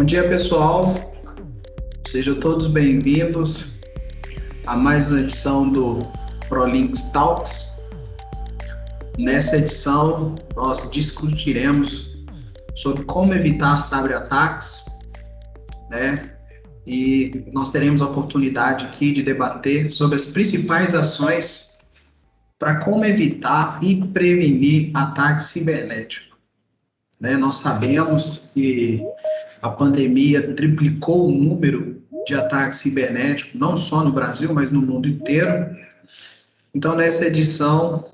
dia, pessoal. Sejam todos bem-vindos a mais uma edição do ProLinks Talks. Nessa edição, nós discutiremos sobre como evitar cyberataques, né? E nós teremos a oportunidade aqui de debater sobre as principais ações para como evitar e prevenir ataques cibernéticos, né? Nós sabemos que a pandemia triplicou o número de ataques cibernéticos, não só no Brasil, mas no mundo inteiro. Então, nessa edição,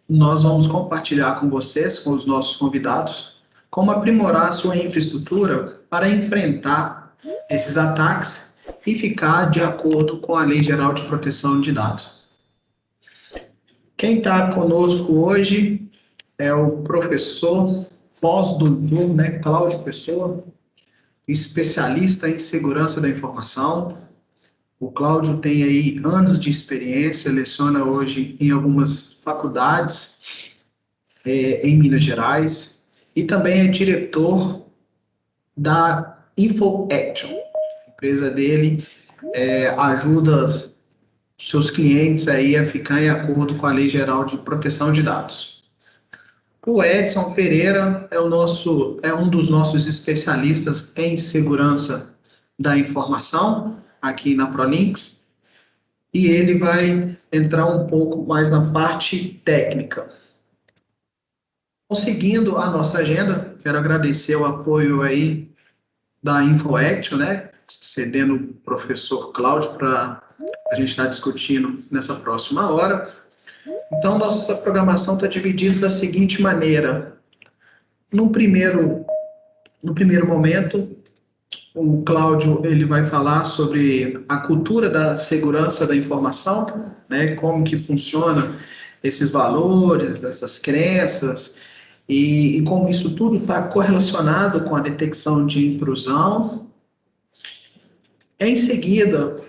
nós vamos compartilhar com vocês, com os nossos convidados, como aprimorar a sua infraestrutura para enfrentar esses ataques e ficar de acordo com a Lei Geral de Proteção de Dados. Quem está conosco hoje é o professor pós-doutor, né, Cláudio Pessoa, especialista em segurança da informação. O Cláudio tem aí anos de experiência, leciona hoje em algumas faculdades em Minas Gerais e também é diretor da InfoAction. A empresa dele ajuda seus clientes aí a ficar em acordo com a Lei Geral de Proteção de Dados. O Edson Pereira é um dos nossos especialistas em segurança da informação aqui na ProLinks, e ele vai entrar um pouco mais na parte técnica. Seguindo a nossa agenda, quero agradecer o apoio aí da InfoAction, né, cedendo o professor Cláudio para a gente estar discutindo nessa próxima hora. Então, nossa programação está dividida da seguinte maneira. No primeiro momento, o Cláudio ele vai falar sobre a cultura da segurança da informação, né, como que funciona esses valores, essas crenças, e como isso tudo está correlacionado com a detecção de intrusão. Em seguida,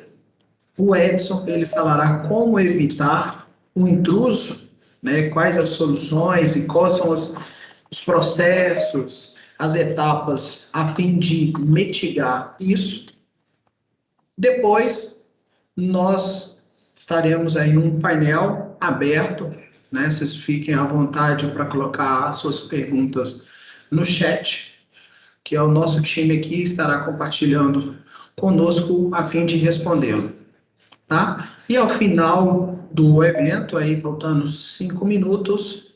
o Edson ele falará como evitar um intruso, né, quais as soluções e quais são os processos, as etapas a fim de mitigar isso. Depois, nós estaremos aí num painel aberto, né, vocês fiquem à vontade para colocar as suas perguntas no chat, que é o nosso time aqui estará compartilhando conosco a fim de respondê-lo, tá? E ao final do evento, aí faltando 5 minutos,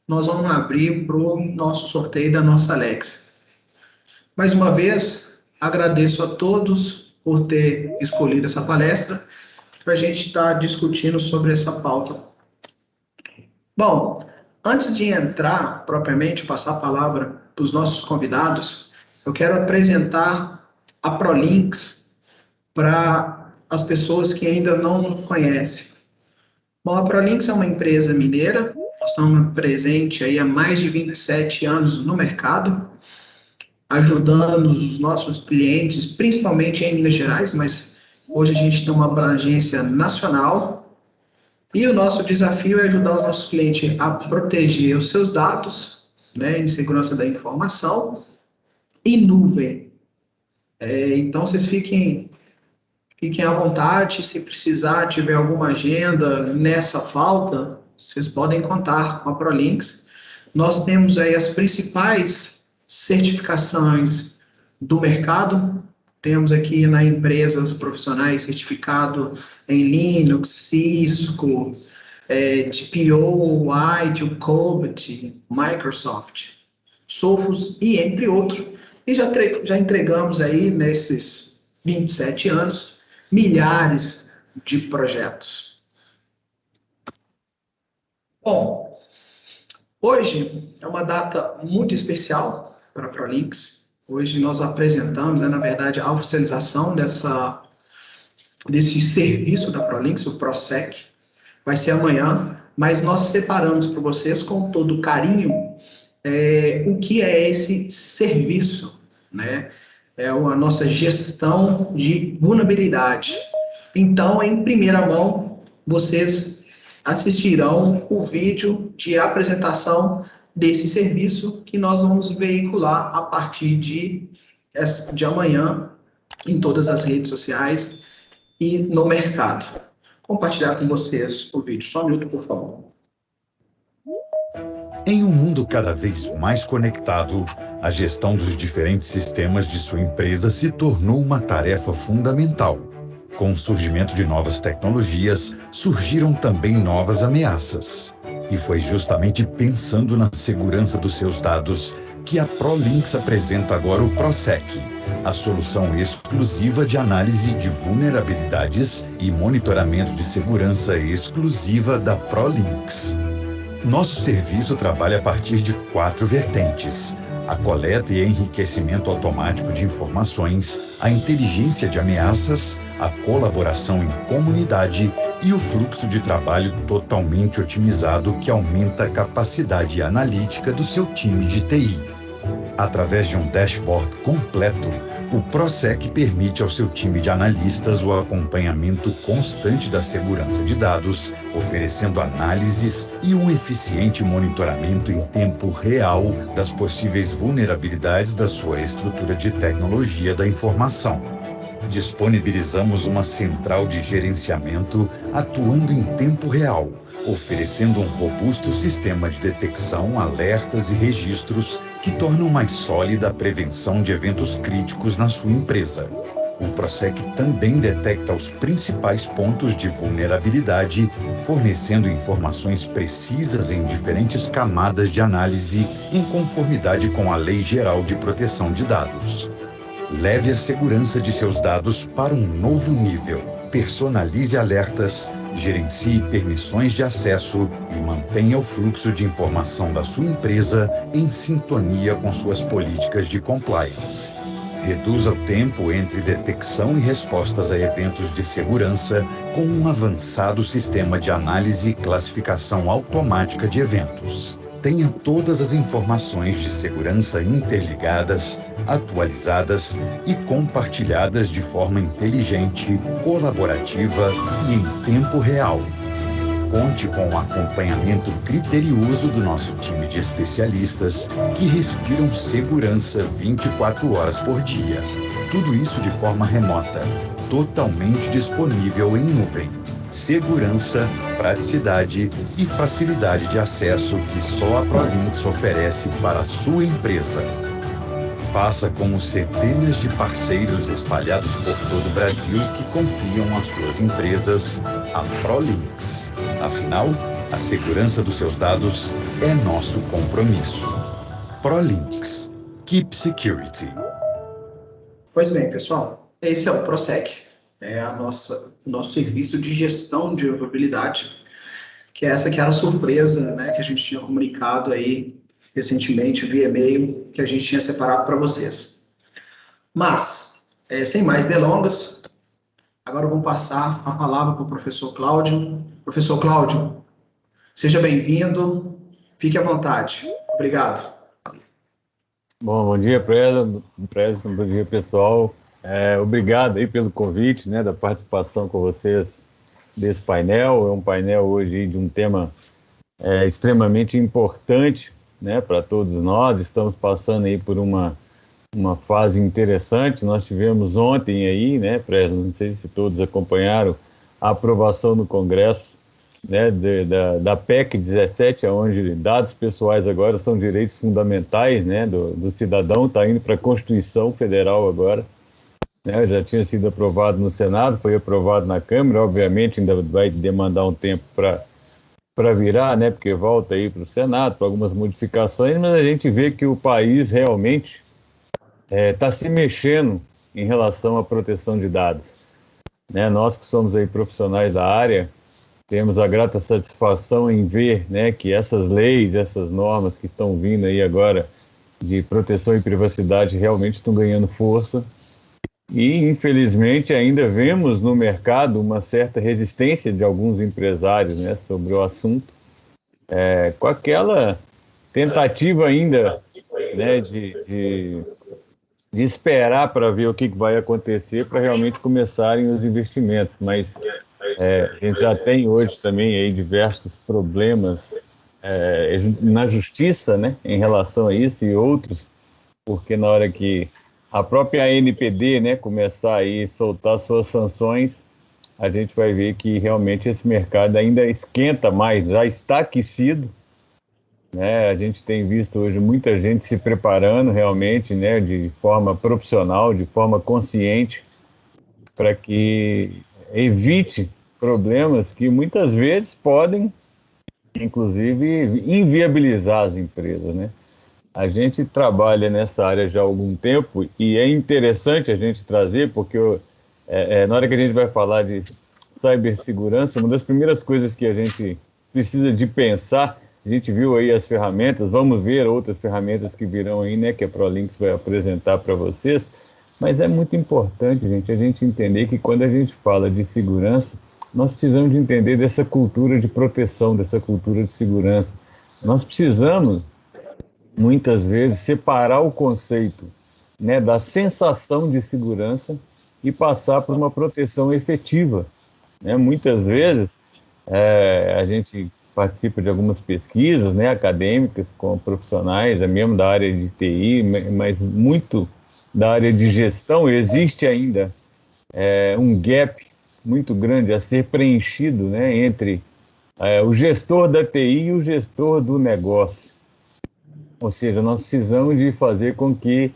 nós vamos abrir para o nosso sorteio da nossa Alex. Mais uma vez, agradeço a todos por ter escolhido essa palestra para a gente estar discutindo sobre essa pauta. Bom, antes de entrar propriamente, passar a palavra para os nossos convidados, eu quero apresentar a ProLinks para as pessoas que ainda não nos conhecem. Bom, a ProLinks é uma empresa mineira, nós estamos presentes aí há mais de 27 anos no mercado, ajudando os nossos clientes, principalmente em Minas Gerais, mas hoje a gente tem uma abrangência nacional, e o nosso desafio é ajudar os nossos clientes a proteger os seus dados, né, em segurança da informação e nuvem. Então, vocês fiquem à vontade, se precisar, tiver alguma agenda nessa pauta, vocês podem contar com a ProLinks. Nós temos aí as principais certificações do mercado. Temos aqui na empresa os profissionais certificados em Linux, Cisco, TPO, ITIL, COBIT, Microsoft, Sophos e entre outros. E já entregamos aí nesses 27 anos milhares de projetos. Bom, hoje é uma data muito especial para a ProLinks. Hoje nós apresentamos, na verdade, a oficialização desse serviço da ProLinks, o ProSec. Vai ser amanhã, mas nós separamos para vocês com todo carinho o que é esse serviço, né? É a nossa gestão de vulnerabilidade. Então, em primeira mão, vocês assistirão o vídeo de apresentação desse serviço que nós vamos veicular a partir de de amanhã em todas as redes sociais e no mercado. Compartilhar com vocês o vídeo. Só um minuto, por favor. Em um mundo cada vez mais conectado, a gestão dos diferentes sistemas de sua empresa se tornou uma tarefa fundamental. Com o surgimento de novas tecnologias, surgiram também novas ameaças. E foi justamente pensando na segurança dos seus dados que a ProLinx apresenta agora o ProSec, a solução exclusiva de análise de vulnerabilidades e monitoramento de segurança exclusiva da ProLinx. Nosso serviço trabalha a partir de 4 vertentes: a coleta e enriquecimento automático de informações, a inteligência de ameaças, a colaboração em comunidade e o fluxo de trabalho totalmente otimizado que aumenta a capacidade analítica do seu time de TI. Através de um dashboard completo, o ProSec permite ao seu time de analistas o acompanhamento constante da segurança de dados, oferecendo análises e um eficiente monitoramento em tempo real das possíveis vulnerabilidades da sua estrutura de tecnologia da informação. Disponibilizamos uma central de gerenciamento atuando em tempo real, oferecendo um robusto sistema de detecção, alertas e registros que tornam mais sólida a prevenção de eventos críticos na sua empresa. O ProSec também detecta os principais pontos de vulnerabilidade, fornecendo informações precisas em diferentes camadas de análise em conformidade com a Lei Geral de Proteção de Dados. Leve a segurança de seus dados para um novo nível. Personalize alertas, gerencie permissões de acesso e mantenha o fluxo de informação da sua empresa em sintonia com suas políticas de compliance. Reduza o tempo entre detecção e respostas a eventos de segurança com um avançado sistema de análise e classificação automática de eventos. Tenha todas as informações de segurança interligadas, atualizadas e compartilhadas de forma inteligente, colaborativa e em tempo real. Conte com o acompanhamento criterioso do nosso time de especialistas que respiram segurança 24 horas por dia. Tudo isso de forma remota, totalmente disponível em nuvem. Segurança, praticidade e facilidade de acesso que só a ProLinx oferece para a sua empresa. Faça como centenas de parceiros espalhados por todo o Brasil que confiam às suas empresas a ProLinx. Afinal, a segurança dos seus dados é nosso compromisso. ProLinx. Keep Security. Pois bem, pessoal, esse é o ProSec. É nosso serviço de gestão de vulnerabilidade, que essa que era a surpresa, né, que a gente tinha comunicado aí recentemente via e-mail, que a gente tinha separado para vocês. Mas, sem mais delongas, agora vamos passar a palavra para o professor Cláudio. Professor Cláudio, seja bem-vindo, fique à vontade. Obrigado. Bom dia, Preston, bom dia, pessoal. Obrigado aí pelo convite, né, da participação com vocês desse painel. É um painel hoje de um tema extremamente importante, né, para todos nós. Estamos passando aí por uma fase interessante. Nós tivemos ontem aí, né, Preston, não sei se todos acompanharam, a aprovação no Congresso, né, da PEC 17, onde dados pessoais agora são direitos fundamentais, né, do cidadão. Está indo para a Constituição Federal agora, né, já tinha sido aprovado no Senado, foi aprovado na Câmara, obviamente ainda vai demandar um tempo para virar, né, porque volta aí para o Senado, para algumas modificações, mas a gente vê que o país realmente está se mexendo em relação à proteção de dados, né. Nós que somos aí profissionais da área, temos a grata satisfação em ver, né, que essas leis, essas normas que estão vindo aí agora de proteção e privacidade realmente estão ganhando força. E, infelizmente, ainda vemos no mercado uma certa resistência de alguns empresários, né, sobre o assunto, com aquela tentativa ainda, né, de esperar para ver o que vai acontecer para realmente começarem os investimentos. Mas a gente já tem hoje também aí diversos problemas na justiça, né, em relação a isso e outros, porque na hora que a própria ANPD, né, começar aí a soltar suas sanções, a gente vai ver que realmente esse mercado ainda esquenta mais, já está aquecido, né? A gente tem visto hoje muita gente se preparando realmente, né, de forma profissional, de forma consciente, para que evite problemas que muitas vezes podem, inclusive, inviabilizar as empresas, né? A gente trabalha nessa área já há algum tempo e é interessante a gente trazer, porque na hora que a gente vai falar de cibersegurança, uma das primeiras coisas que a gente precisa de pensar, a gente viu aí as ferramentas, vamos ver outras ferramentas que virão aí, né, que a ProLinks vai apresentar para vocês, mas é muito importante, gente, a gente entender que quando a gente fala de segurança, nós precisamos de entender dessa cultura de proteção, dessa cultura de segurança. Nós precisamos muitas vezes separar o conceito, né, da sensação de segurança e passar por uma proteção efetiva, né? Muitas vezes a gente participa de algumas pesquisas, né, acadêmicas com profissionais, mesmo da área de TI, mas muito da área de gestão. Existe ainda um gap muito grande a ser preenchido, né, entre o gestor da TI e o gestor do negócio. Ou seja, nós precisamos de fazer com que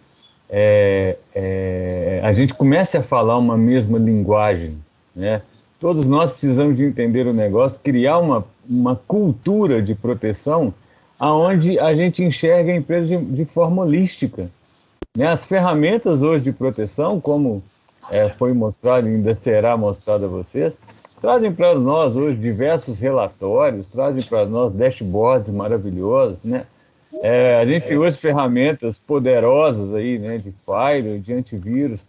a gente comece a falar uma mesma linguagem, né? Todos nós precisamos de entender o negócio, criar uma cultura de proteção aonde a gente enxerga a empresa de forma holística, né? As ferramentas hoje de proteção, como foi mostrado e ainda será mostrado a vocês, trazem para nós hoje diversos relatórios, trazem para nós dashboards maravilhosos, né? A gente usa ferramentas poderosas aí, né, de firewall, de antivírus.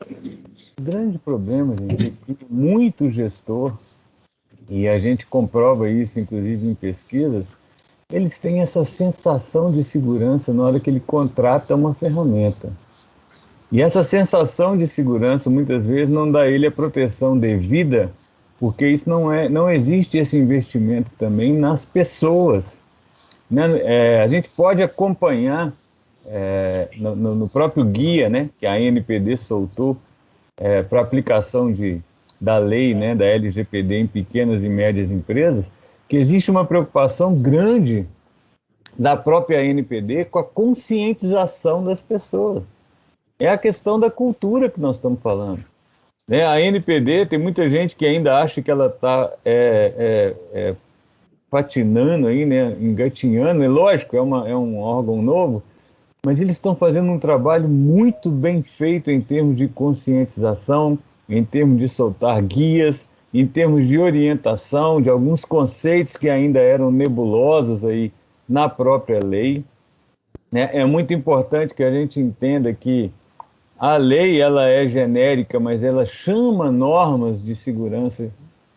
O grande problema, gente, é que muito gestor, e a gente comprova isso, inclusive, em pesquisas, eles têm essa sensação de segurança na hora que ele contrata uma ferramenta. E essa sensação de segurança, muitas vezes, não dá a ele a proteção devida, porque isso não existe esse investimento também nas pessoas. A gente pode acompanhar no próprio guia, né, que a ANPD soltou para aplicação da lei, né, da LGPD em pequenas e médias empresas, que existe uma preocupação grande da própria ANPD com a conscientização das pessoas. É a questão da cultura que nós estamos falando. Né? A ANPD, tem muita gente que ainda acha que ela está patinando aí, né, engatinhando, é lógico, é um órgão novo, mas eles estão fazendo um trabalho muito bem feito em termos de conscientização, em termos de soltar guias, em termos de orientação de alguns conceitos que ainda eram nebulosos aí na própria lei, né? É muito importante que a gente entenda que a lei ela é genérica, mas ela chama normas de segurança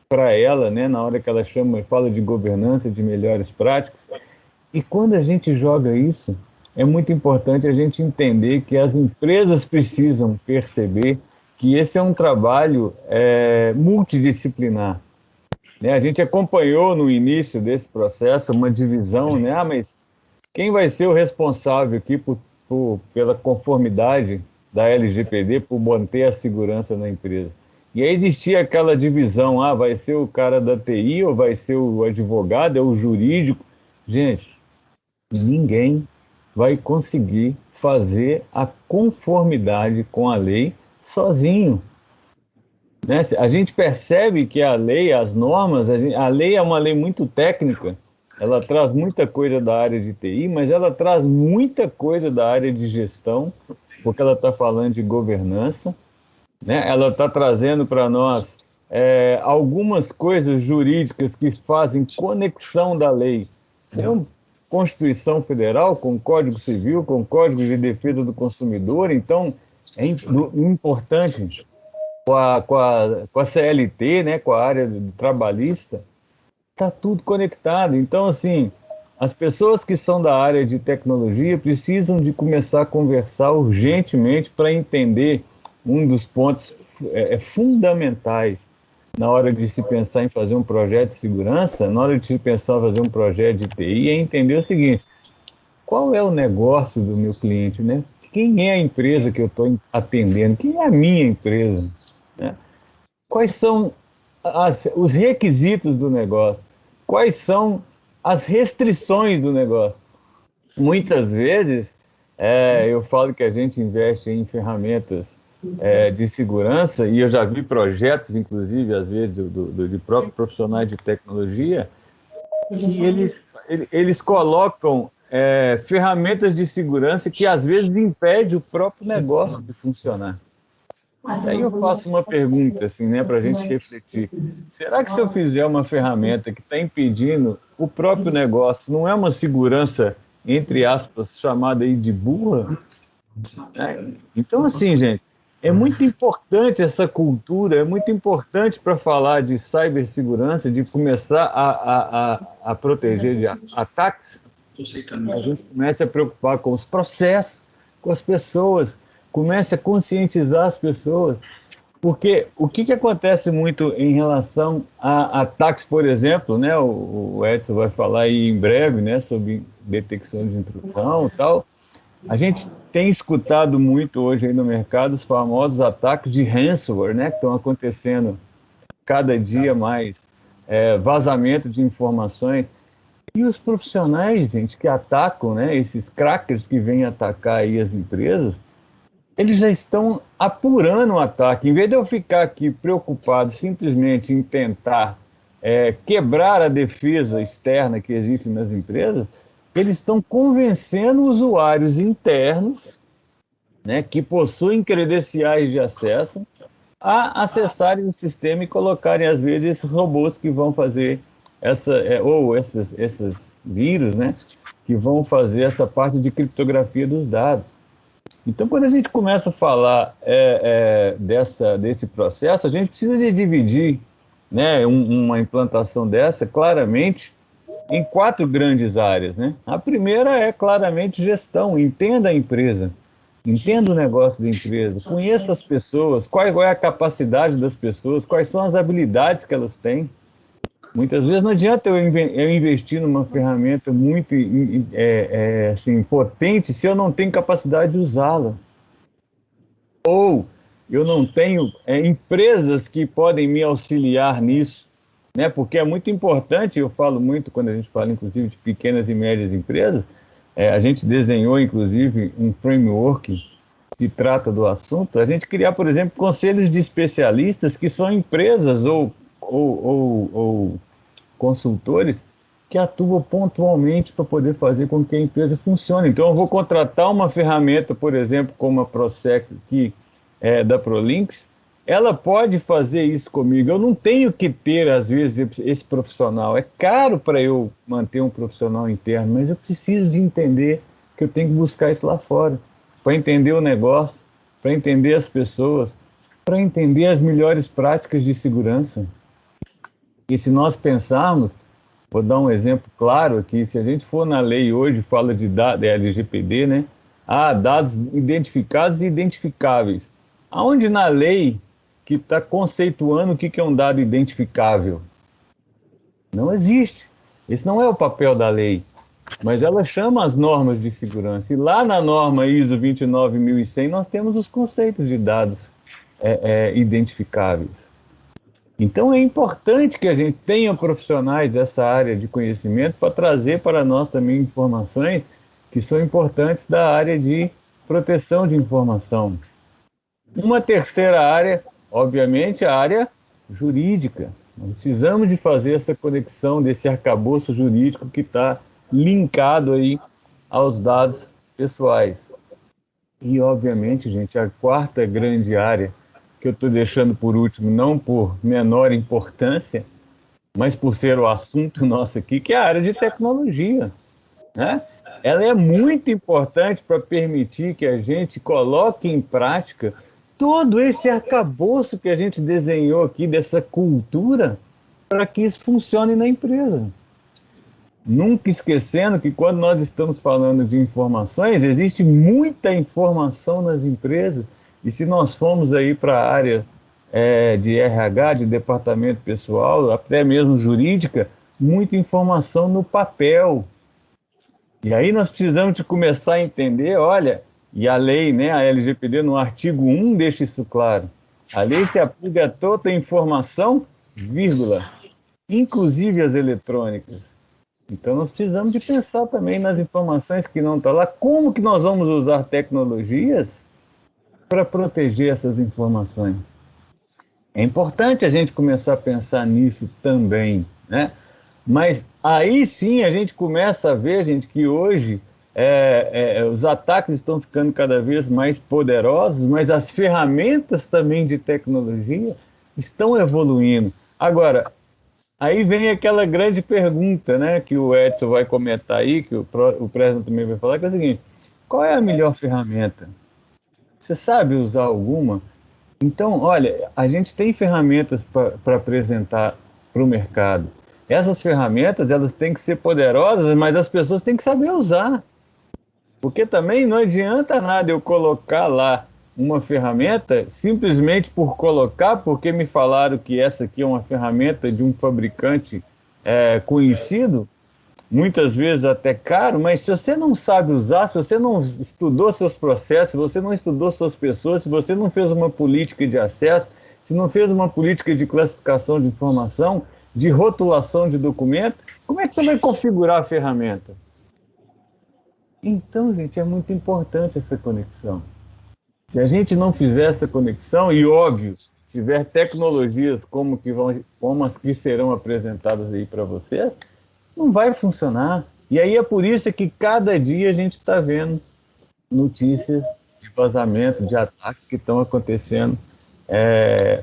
para ela, né, na hora que ela fala de governança, de melhores práticas. E quando a gente joga isso, é muito importante a gente entender que as empresas precisam perceber que esse é um trabalho multidisciplinar. Né? A gente acompanhou no início desse processo uma divisão, né? Mas quem vai ser o responsável aqui pela conformidade da LGPD, por manter a segurança na empresa? E aí existia aquela divisão, vai ser o cara da TI, ou vai ser o advogado, é o jurídico. Gente, ninguém vai conseguir fazer a conformidade com a lei sozinho. Né? A gente percebe que a lei, as normas, a lei é uma lei muito técnica, ela traz muita coisa da área de TI, mas ela traz muita coisa da área de gestão, porque ela está falando de governança, né? Ela está trazendo para nós algumas coisas jurídicas que fazem conexão da lei com Constituição Federal, com Código Civil, com Código de Defesa do Consumidor. Então, é importante com a CLT, né, com a área trabalhista, está tudo conectado. Então, assim, as pessoas que são da área de tecnologia precisam de começar a conversar urgentemente para entender um dos pontos fundamentais na hora de se pensar em fazer um projeto de segurança, na hora de se pensar em fazer um projeto de TI, é entender o seguinte: qual é o negócio do meu cliente, né? O quem é a empresa que eu estou atendendo, quem é a minha empresa, né? Quais são os requisitos do negócio, quais são as restrições do negócio. Muitas vezes, eu falo que a gente investe em ferramentas de segurança, e eu já vi projetos, inclusive, às vezes, de próprios profissionais de tecnologia, que eles colocam ferramentas de segurança que, às vezes, impedem o próprio negócio de funcionar. Aí eu faço uma pergunta, assim, né, para a gente refletir. Será que se eu fizer uma ferramenta que está impedindo o próprio negócio, não é uma segurança, entre aspas, chamada aí de burra? Então, assim, gente, é muito importante essa cultura, é muito importante para falar de cibersegurança, de começar a proteger de ataques. A gente comece a preocupar com os processos, com as pessoas, comece a conscientizar as pessoas. Porque o que acontece muito em relação a ataques, por exemplo, né? O Edson vai falar aí em breve, né, sobre detecção de intrusão e tal. A gente tem escutado muito hoje aí no mercado os famosos ataques de ransomware, né, que estão acontecendo cada dia mais, vazamento de informações. E os profissionais, gente, que atacam, né, esses crackers que vêm atacar aí as empresas, eles já estão apurando o ataque. Em vez de eu ficar aqui preocupado simplesmente em tentar quebrar a defesa externa que existe nas empresas, eles estão convencendo usuários internos, né, que possuem credenciais de acesso, a acessarem o sistema e colocarem, às vezes, esses robôs que vão fazer ou esses vírus, né, que vão fazer essa parte de criptografia dos dados. Então, quando a gente começa a falar desse processo, a gente precisa de dividir, né, uma implantação dessa claramente em 4 grandes áreas, né? A primeira é claramente gestão, entenda a empresa, entenda o negócio da empresa, conheça as pessoas, qual é a capacidade das pessoas, quais são as habilidades que elas têm. Muitas vezes não adianta eu investir numa ferramenta muito assim, potente se eu não tenho capacidade de usá-la. Ou eu não tenho empresas que podem me auxiliar nisso, né? Porque é muito importante, eu falo muito quando a gente fala, inclusive, de pequenas e médias empresas, a gente desenhou, inclusive, um framework que trata do assunto, a gente criar, por exemplo, conselhos de especialistas que são empresas ou consultores que atuam pontualmente para poder fazer com que a empresa funcione. Então, eu vou contratar uma ferramenta, por exemplo, como a ProSec, que é da ProLinks, ela pode fazer isso comigo. Eu não tenho que ter, às vezes, esse profissional. É caro para eu manter um profissional interno, mas eu preciso de entender que eu tenho que buscar isso lá fora, para entender o negócio, para entender as pessoas, para entender as melhores práticas de segurança. E se nós pensarmos, vou dar um exemplo claro aqui, se a gente for na lei hoje, fala de dados, LGPD, né? Dados identificados e identificáveis. Aonde na lei que está conceituando o que é um dado identificável? Não existe. Esse não é o papel da lei. Mas ela chama as normas de segurança. E lá na norma ISO 29100 nós temos os conceitos de dados identificáveis. Então é importante que a gente tenha profissionais dessa área de conhecimento para trazer para nós também informações que são importantes da área de proteção de informação. Uma terceira área, obviamente, a área jurídica. Nós precisamos de fazer essa conexão desse arcabouço jurídico que está linkado aí aos dados pessoais. E, obviamente, gente, a quarta grande área que eu estou deixando por último, não por menor importância, mas por ser o assunto nosso aqui, que é a área de tecnologia, né? Ela é muito importante para permitir que a gente coloque em prática todo esse arcabouço que a gente desenhou aqui, dessa cultura, para que isso funcione na empresa. Nunca esquecendo que quando nós estamos falando de informações, existe muita informação nas empresas, e se nós formos aí para a área de RH, de departamento pessoal, até mesmo jurídica, muita informação no papel. E aí nós precisamos de começar a entender, olha, E a lei, né, a LGPD, no artigo 1, deixa isso claro. A lei se aplica a toda informação, vírgula, inclusive as eletrônicas. Então, nós precisamos de pensar também nas informações que não estão lá. Como que nós vamos usar tecnologias para proteger essas informações? É importante a gente começar a pensar nisso também, né? Mas aí sim a gente começa a ver, gente, que hoje os ataques estão ficando cada vez mais poderosos, mas as ferramentas também de tecnologia estão evoluindo. Agora, aí vem aquela grande pergunta, né, que o Edson vai comentar aí, que o Preston também vai falar, que é o seguinte: qual é a melhor ferramenta? Você sabe usar alguma? Então, olha, a gente tem ferramentas para apresentar para o mercado. Essas ferramentas, elas têm que ser poderosas, mas as pessoas têm que saber usar. Porque também não adianta nada eu colocar lá uma ferramenta simplesmente por colocar, porque me falaram que essa aqui é uma ferramenta de um fabricante conhecido, muitas vezes até caro, mas se você não sabe usar, se você não estudou seus processos, se você não estudou suas pessoas, se você não fez uma política de acesso, se não fez uma política de classificação de informação, de rotulação de documento, como é que você vai configurar a ferramenta? Então, gente, é muito importante essa conexão. Se a gente não fizer essa conexão, e óbvio, tiver tecnologias como as que serão apresentadas aí para vocês, não vai funcionar. E aí é por isso que cada dia a gente está vendo notícias de vazamento, de ataques que estão acontecendo.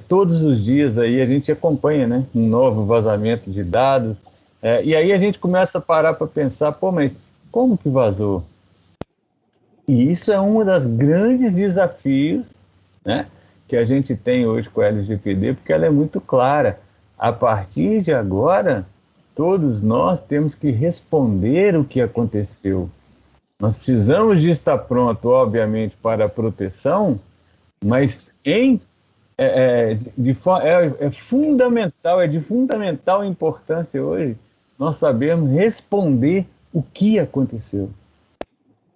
Todos os dias aí a gente acompanha, né, um novo vazamento de dados. E aí a gente começa a parar para pensar, pô, mas como que vazou? E isso é um dos grandes desafios, né, que a gente tem hoje com a LGPD, porque ela é muito clara. A partir de agora, todos nós temos que responder o que aconteceu. Nós precisamos de estar pronto, obviamente, para a proteção, mas fundamental, é de fundamental importância hoje nós sabermos responder o que aconteceu.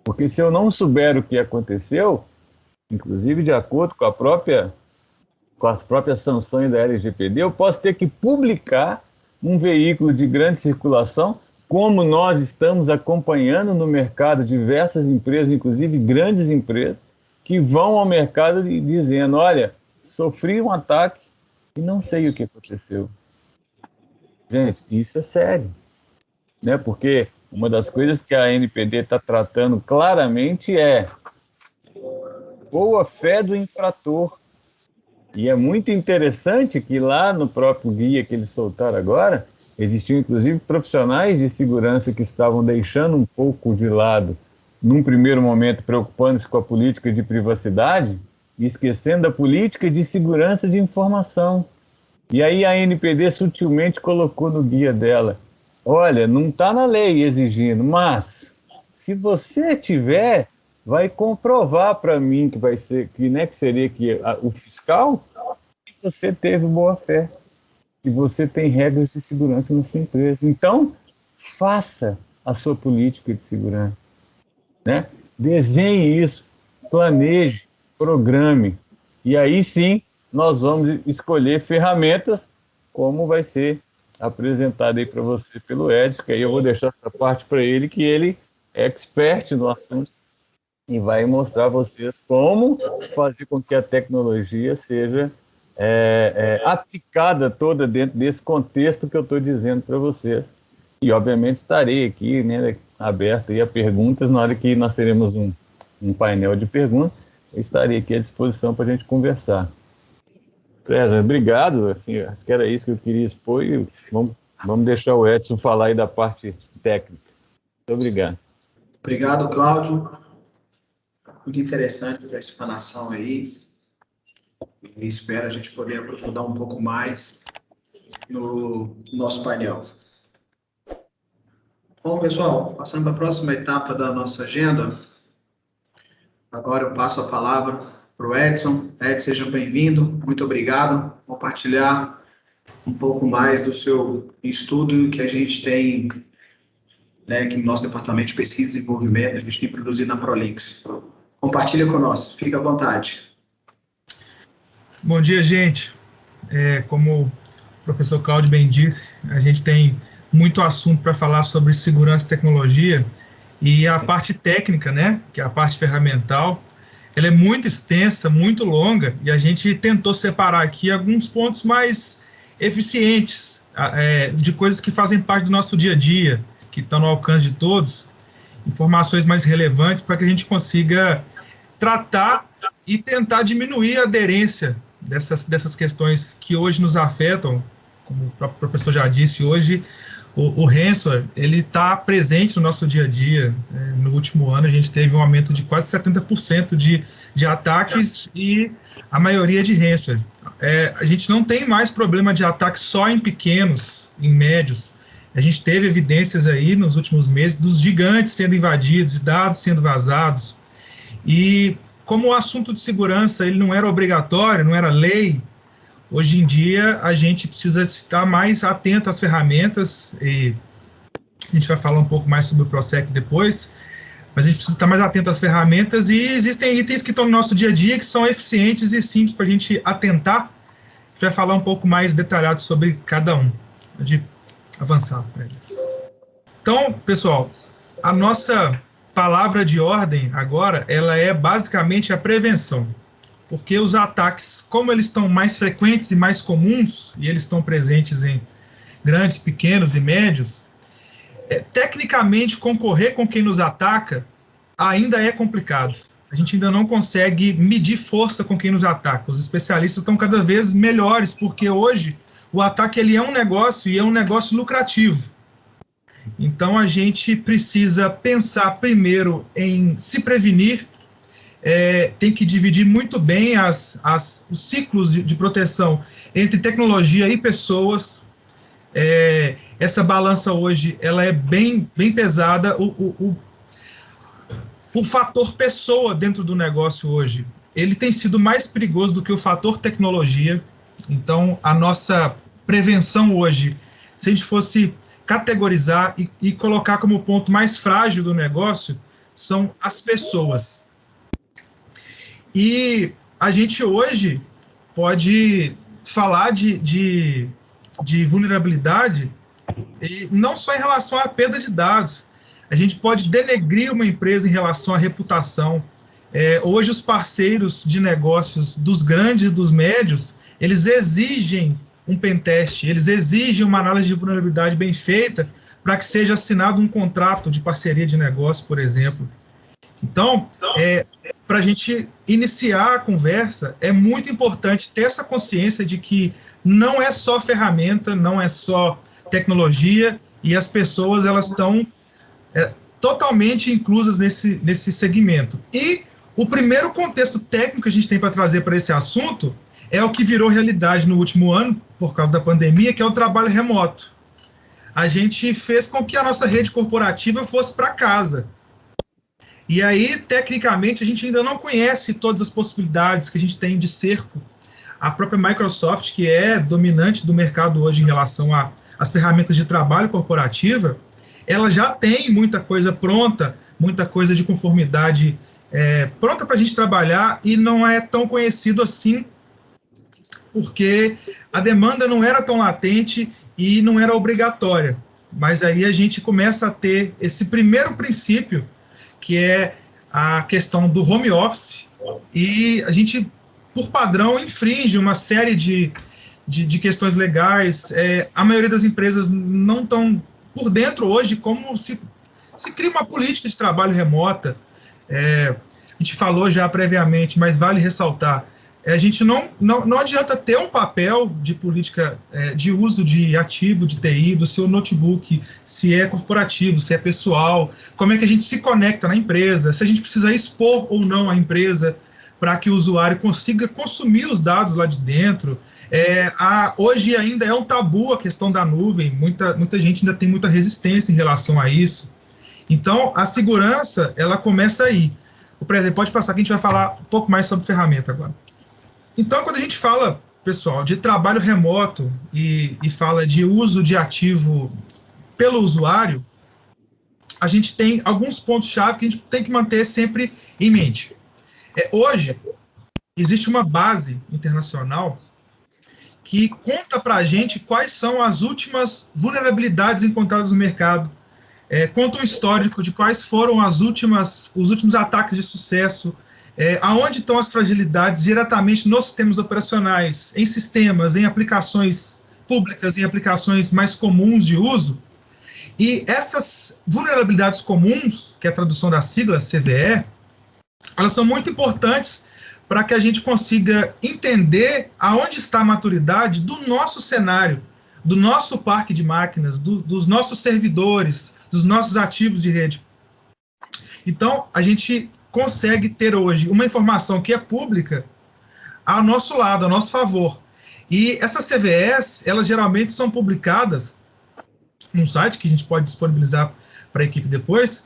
Porque se eu não souber o que aconteceu, inclusive de acordo com as próprias sanções da LGPD, eu posso ter que publicar um veículo de grande circulação, como nós estamos acompanhando no mercado diversas empresas, inclusive grandes empresas, que vão ao mercado dizendo: olha, sofri um ataque e não sei o que aconteceu. Gente, isso é sério, né? Porque uma das coisas que a NPD está tratando claramente é boa fé do infrator. E é muito interessante que lá no próprio guia que eles soltaram agora, existiam inclusive profissionais de segurança que estavam deixando um pouco de lado, num primeiro momento, preocupando-se com a política de privacidade e esquecendo a política de segurança de informação. E aí a NPD sutilmente colocou no guia dela: olha, não está na lei exigindo, mas se você tiver, vai comprovar para mim que vai ser, que seria o fiscal, que você teve boa fé, que você tem regras de segurança na sua empresa. Então, faça a sua política de segurança, né? Desenhe isso, planeje, programe, e aí sim nós vamos escolher ferramentas, como vai ser apresentado aí para você pelo Ed, que aí eu vou deixar essa parte para ele, que ele é expert no assunto e vai mostrar a vocês como fazer com que a tecnologia seja aplicada toda dentro desse contexto que eu estou dizendo para vocês. E, obviamente, estarei aqui, né, aberto aí a perguntas. Na hora que nós teremos um painel de perguntas, eu estarei aqui à disposição para a gente conversar. César, obrigado. Assim, era isso que eu queria expor e vamos deixar o Edson falar aí da parte técnica. Muito obrigado. Obrigado, Cláudio. Muito interessante a explanação aí. E espero a gente poder aprofundar um pouco mais no nosso painel. Bom, pessoal, passando para a próxima etapa da nossa agenda, agora eu passo a palavra para o Edson. Edson, seja bem-vindo, muito obrigado por compartilhar um pouco mais do seu estudo que a gente tem, né, que no nosso departamento de pesquisa e desenvolvimento, a gente tem produzido na Prolinx. Compartilha conosco, fica à vontade. Bom dia, gente. Como o professor Cláudio bem disse, a gente tem muito assunto para falar sobre segurança e tecnologia, e a parte técnica, né, que é a parte ferramental, ela é muito extensa, muito longa, e a gente tentou separar aqui alguns pontos mais eficientes, de coisas que fazem parte do nosso dia a dia, que estão no alcance de todos, informações mais relevantes para que a gente consiga tratar e tentar diminuir a aderência dessas questões que hoje nos afetam. Como o próprio professor já disse, hoje o ransomware ele está presente no nosso dia a dia. No último ano a gente teve um aumento de quase 70% de ataques, e a maioria de ransomware. A gente não tem mais problema de ataque só em pequenos, em médios. A gente teve evidências aí nos últimos meses dos gigantes sendo invadidos, de dados sendo vazados. E como o assunto de segurança ele não era obrigatório, não era lei, hoje em dia a gente precisa estar mais atento às ferramentas, e a gente vai falar um pouco mais sobre o PROSSEC depois, mas a gente precisa estar mais atento às ferramentas, e existem itens que estão no nosso dia a dia que são eficientes e simples para a gente atentar. A gente vai falar um pouco mais detalhado sobre cada um. Pode avançar. Então, pessoal, a nossa palavra de ordem agora, ela é basicamente a prevenção, porque os ataques, como eles estão mais frequentes e mais comuns, e eles estão presentes em grandes, pequenos e médios, tecnicamente concorrer com quem nos ataca ainda é complicado. A gente ainda não consegue medir força com quem nos ataca. Os especialistas estão cada vez melhores, porque hoje o ataque ele é um negócio, e é um negócio lucrativo. Então a gente precisa pensar primeiro em se prevenir, tem que dividir muito bem os ciclos de proteção entre tecnologia e pessoas. Essa balança hoje ela é bem pesada. O fator pessoa dentro do negócio hoje, ele tem sido mais perigoso do que o fator tecnologia. Então a nossa prevenção hoje, se a gente fosse categorizar e colocar como ponto mais frágil do negócio, são as pessoas. E a gente hoje pode falar de vulnerabilidade, e não só em relação à perda de dados. A gente pode denegrir uma empresa em relação à reputação. Hoje os parceiros de negócios dos grandes e dos médios, eles exigem um pentest, eles exigem uma análise de vulnerabilidade bem feita para que seja assinado um contrato de parceria de negócio, por exemplo. Então, para a gente iniciar a conversa, é muito importante ter essa consciência de que não é só ferramenta, não é só tecnologia, e as pessoas elas estão totalmente inclusas nesse segmento. E o primeiro contexto técnico que a gente tem para trazer para esse assunto é o que virou realidade no último ano, por causa da pandemia, que é o trabalho remoto. A gente fez com que a nossa rede corporativa fosse para casa. E aí, tecnicamente, a gente ainda não conhece todas as possibilidades que a gente tem de cerco. A própria Microsoft, que é dominante do mercado hoje em relação às ferramentas de trabalho corporativa, ela já tem muita coisa pronta, muita coisa de conformidade pronta para a gente trabalhar, e não é tão conhecido assim, porque a demanda não era tão latente e não era obrigatória. Mas aí a gente começa a ter esse primeiro princípio, que é a questão do home office, e a gente, por padrão, infringe uma série de questões legais. A maioria das empresas não estão por dentro hoje de como se cria uma política de trabalho remota. A gente falou já previamente, mas vale ressaltar, a gente não adianta ter um papel de política de uso de ativo de TI do seu notebook, se é corporativo, se é pessoal, como é que a gente se conecta na empresa, se a gente precisa expor ou não a empresa para que o usuário consiga consumir os dados lá de dentro. Hoje ainda é um tabu a questão da nuvem, muita gente ainda tem muita resistência em relação a isso. Então, a segurança, ela começa aí. O presidente pode passar que a gente vai falar um pouco mais sobre ferramenta agora. Então, quando a gente fala, pessoal, de trabalho remoto e fala de uso de ativo pelo usuário, a gente tem alguns pontos-chave que a gente tem que manter sempre em mente. Hoje, existe uma base internacional que conta para a gente quais são as últimas vulnerabilidades encontradas no mercado, conta um histórico de quais foram os últimos ataques de sucesso, aonde estão as fragilidades diretamente nos sistemas operacionais, em sistemas, em aplicações públicas, em aplicações mais comuns de uso. E essas vulnerabilidades comuns, que é a tradução da sigla CVE, elas são muito importantes para que a gente consiga entender aonde está a maturidade do nosso cenário, do nosso parque de máquinas, dos nossos servidores, dos nossos ativos de rede. Então, a gente consegue ter hoje uma informação que é pública ao nosso lado, a nosso favor. E essas CVEs, elas geralmente são publicadas num site que a gente pode disponibilizar para a equipe depois,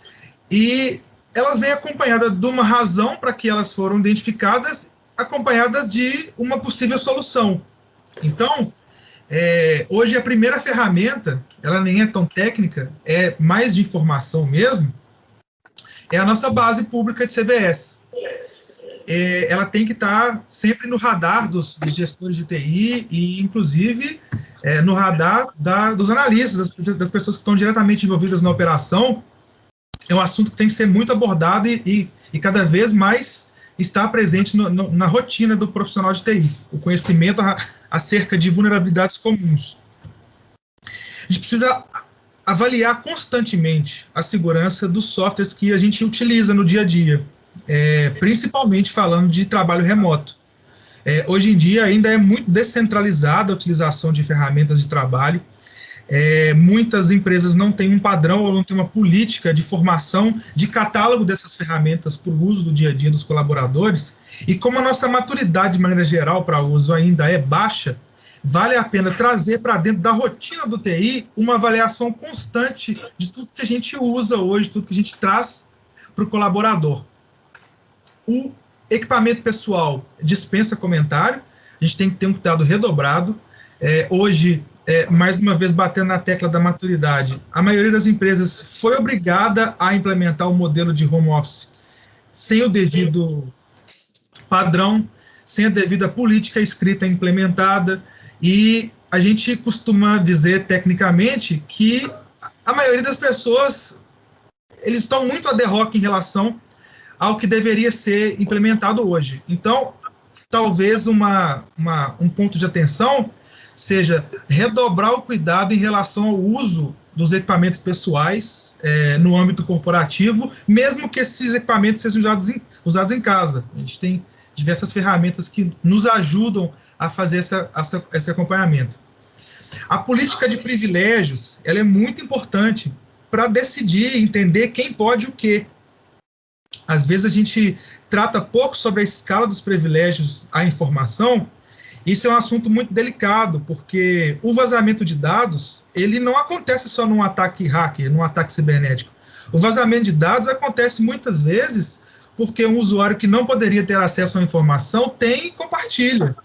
e elas vêm acompanhadas de uma razão para que elas foram identificadas, acompanhadas de uma possível solução. Então, hoje a primeira ferramenta, ela nem é tão técnica, é mais de informação mesmo, é a nossa base pública de CVEs. Ela tem que estar sempre no radar dos gestores de TI e, inclusive, no radar dos analistas, das pessoas que estão diretamente envolvidas na operação. É um assunto que tem que ser muito abordado e cada vez mais está presente na rotina do profissional de TI, o conhecimento acerca de vulnerabilidades comuns. A gente precisa avaliar constantemente a segurança dos softwares que a gente utiliza no dia a dia, principalmente falando de trabalho remoto. Hoje em dia ainda é muito descentralizada a utilização de ferramentas de trabalho. Muitas empresas não têm um padrão ou não têm uma política de formação de catálogo dessas ferramentas para o uso do dia a dia dos colaboradores, e como a nossa maturidade, de maneira geral, para uso ainda é baixa, vale a pena trazer para dentro da rotina do TI uma avaliação constante de tudo que a gente usa hoje, tudo que a gente traz para o colaborador. O equipamento pessoal dispensa comentário, a gente tem que ter um cuidado redobrado. Hoje, mais uma vez batendo na tecla da maturidade, a maioria das empresas foi obrigada a implementar o modelo de home office sem o devido padrão, sem a devida política escrita implementada, e a gente costuma dizer tecnicamente que a maioria das pessoas, eles estão muito ad hoc em relação ao que deveria ser implementado hoje. Então, talvez um ponto de atenção seja redobrar o cuidado em relação ao uso dos equipamentos pessoais no âmbito corporativo, mesmo que esses equipamentos sejam usados em casa. A gente tem diversas ferramentas que nos ajudam a fazer esse acompanhamento. A política de privilégios, ela é muito importante para decidir, entender quem pode o quê. Às vezes a gente trata pouco sobre a escala dos privilégios à informação. Isso é um assunto muito delicado, porque o vazamento de dados, ele não acontece só num ataque hacker, num ataque cibernético. O vazamento de dados acontece muitas vezes porque um usuário que não poderia ter acesso à informação tem e compartilha.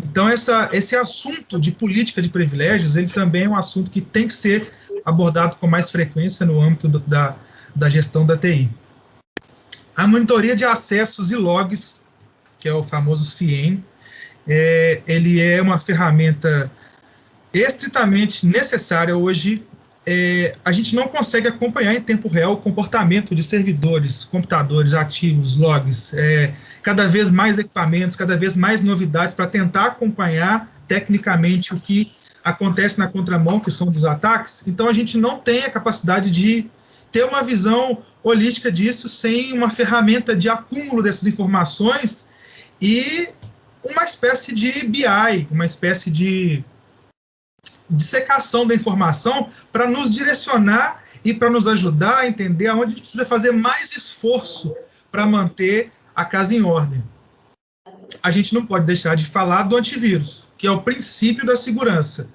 Então, esse assunto de política de privilégios, ele também é um assunto que tem que ser abordado com mais frequência no âmbito da gestão da TI. A monitoria de acessos e logs, que é o famoso CIEM, ele é uma ferramenta estritamente necessária hoje. A gente não consegue acompanhar em tempo real o comportamento de servidores, computadores ativos, logs, cada vez mais equipamentos, cada vez mais novidades para tentar acompanhar tecnicamente o que acontece na contramão, que são dos ataques. Então a gente não tem a capacidade de ter uma visão holística disso sem uma ferramenta de acúmulo dessas informações e uma espécie de BI, uma espécie de dissecação da informação para nos direcionar e para nos ajudar a entender aonde a gente precisa fazer mais esforço para manter a casa em ordem. A gente não pode deixar de falar do antivírus, que é o princípio da segurança.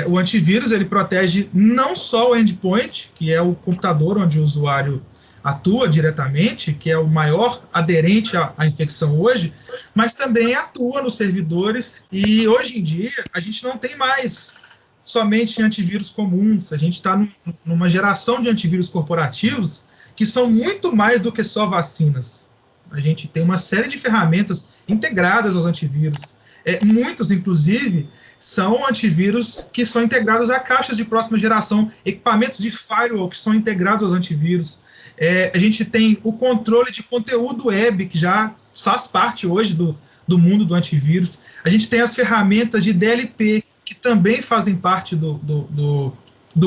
O antivírus, ele protege não só o endpoint, que é o computador onde o usuário atua diretamente, que é o maior aderente à infecção hoje, mas também atua nos servidores, e hoje em dia a gente não tem mais somente antivírus comuns, a gente está numa geração de antivírus corporativos que são muito mais do que só vacinas. A gente tem uma série de ferramentas integradas aos antivírus. Muitos, inclusive, são antivírus que são integrados a caixas de próxima geração, equipamentos de firewall que são integrados aos antivírus. A gente tem o controle de conteúdo web, que já faz parte hoje do mundo do antivírus. A gente tem as ferramentas de DLP, que também fazem parte do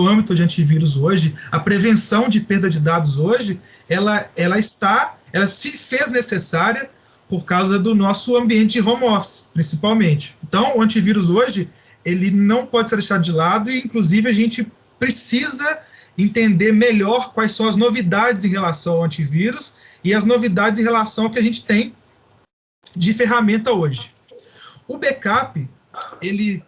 âmbito de antivírus hoje. A prevenção de perda de dados hoje, ela se fez necessária por causa do nosso ambiente de home office, principalmente. Então, o antivírus hoje, ele não pode ser deixado de lado e, inclusive, a gente precisa entender melhor quais são as novidades em relação ao antivírus e as novidades em relação ao que a gente tem de ferramenta hoje. O backup, ele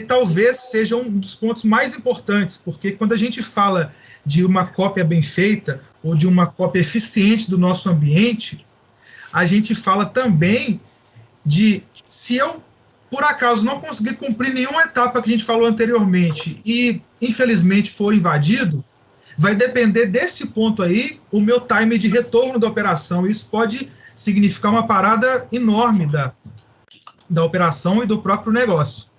talvez seja um dos pontos mais importantes, porque quando a gente fala de uma cópia bem feita ou de uma cópia eficiente do nosso ambiente, a gente fala também de, se eu, por acaso, não conseguir cumprir nenhuma etapa que a gente falou anteriormente e, infelizmente, for invadido, vai depender desse ponto aí o meu time de retorno da operação. Isso pode significar uma parada enorme da operação e do próprio negócio.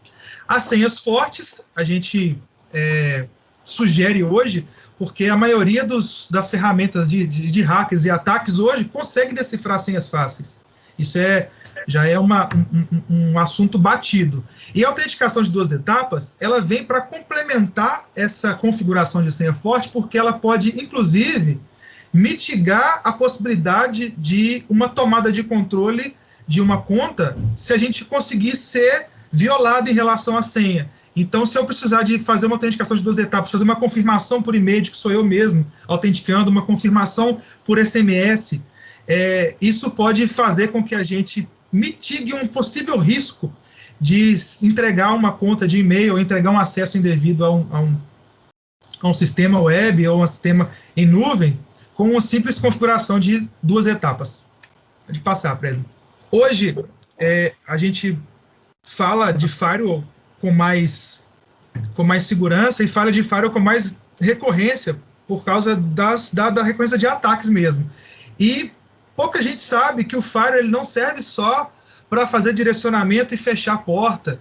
As senhas fortes, a gente sugere hoje, porque a maioria das ferramentas de hackers e ataques hoje consegue decifrar senhas fáceis. Isso já é um assunto batido. E a autenticação de 2 etapas, ela vem para complementar essa configuração de senha forte, porque ela pode, inclusive, mitigar a possibilidade de uma tomada de controle de uma conta se a gente conseguir ser violado em relação à senha. Então, se eu precisar de fazer uma autenticação de 2 etapas, fazer uma confirmação por e-mail, que sou eu mesmo autenticando, uma confirmação por SMS, isso pode fazer com que a gente mitigue um possível risco de entregar uma conta de e-mail, ou entregar um acesso indevido a um sistema web ou a um sistema em nuvem, com uma simples configuração de 2 etapas. Pode passar, Preso. Hoje, a gente fala de firewall com mais segurança e fala de firewall com mais recorrência por causa da recorrência de ataques mesmo. E pouca gente sabe que o firewall ele não serve só para fazer direcionamento e fechar a porta.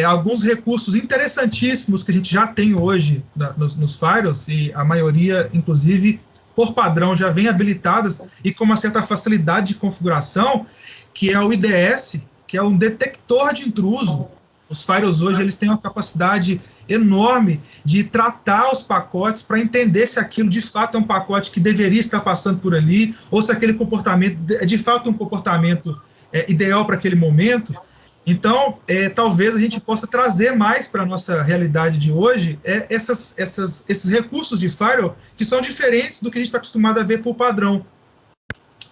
Alguns recursos interessantíssimos que a gente já tem hoje nos firewalls, e a maioria, inclusive, por padrão, já vem habilitadas e com uma certa facilidade de configuração, que é o IDS, que é um detector de intruso. Os firewalls hoje eles têm uma capacidade enorme de tratar os pacotes para entender se aquilo de fato é um pacote que deveria estar passando por ali, ou se aquele comportamento é de fato um comportamento ideal para aquele momento. Então, talvez a gente possa trazer mais para a nossa realidade de hoje esses recursos de firewall que são diferentes do que a gente está acostumado a ver por padrão.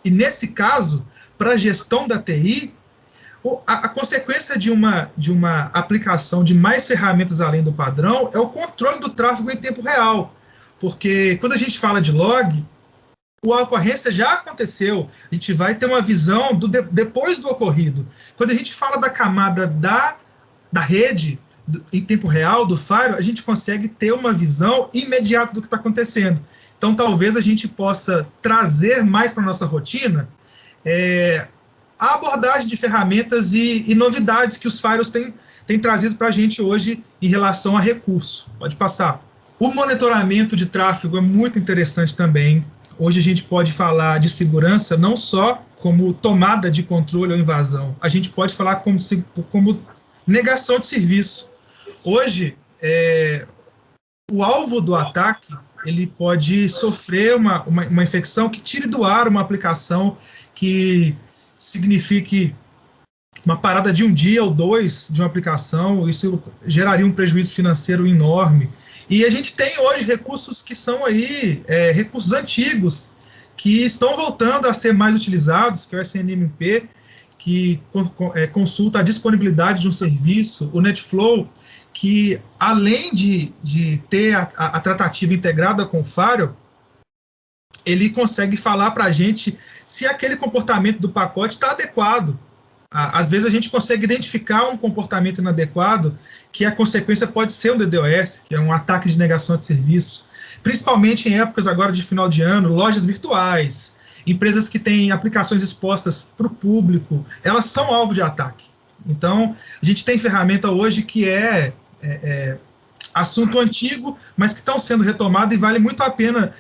E nesse caso, para a gestão da TI, a consequência de uma aplicação de mais ferramentas além do padrão é o controle do tráfego em tempo real. Porque quando a gente fala de log, a ocorrência já aconteceu, a gente vai ter uma visão depois do ocorrido. Quando a gente fala da camada da rede, em tempo real, do firewall, a gente consegue ter uma visão imediata do que está acontecendo. Então, talvez a gente possa trazer mais para a nossa rotina a abordagem de ferramentas e novidades que os firewalls têm trazido para a gente hoje em relação a recurso. Pode passar. O monitoramento de tráfego é muito interessante também. Hoje a gente pode falar de segurança não só como tomada de controle ou invasão, a gente pode falar como negação de serviço. Hoje, o alvo do ataque ele pode sofrer uma infecção que tire do ar uma aplicação que signifique uma parada de 1 dia ou 2 de uma aplicação. Isso geraria um prejuízo financeiro enorme. E a gente tem hoje recursos que são aí, recursos antigos, que estão voltando a ser mais utilizados, que é o SNMP, que consulta a disponibilidade de um serviço, o NetFlow, que além de ter a tratativa integrada com o firewall, ele consegue falar para a gente se aquele comportamento do pacote está adequado. Às vezes a gente consegue identificar um comportamento inadequado, que a consequência pode ser um DDoS, que é um ataque de negação de serviço, principalmente em épocas agora de final de ano, lojas virtuais, empresas que têm aplicações expostas para o público, elas são alvo de ataque. Então, a gente tem ferramenta hoje que é assunto antigo, mas que estão sendo retomados, e vale muito a pena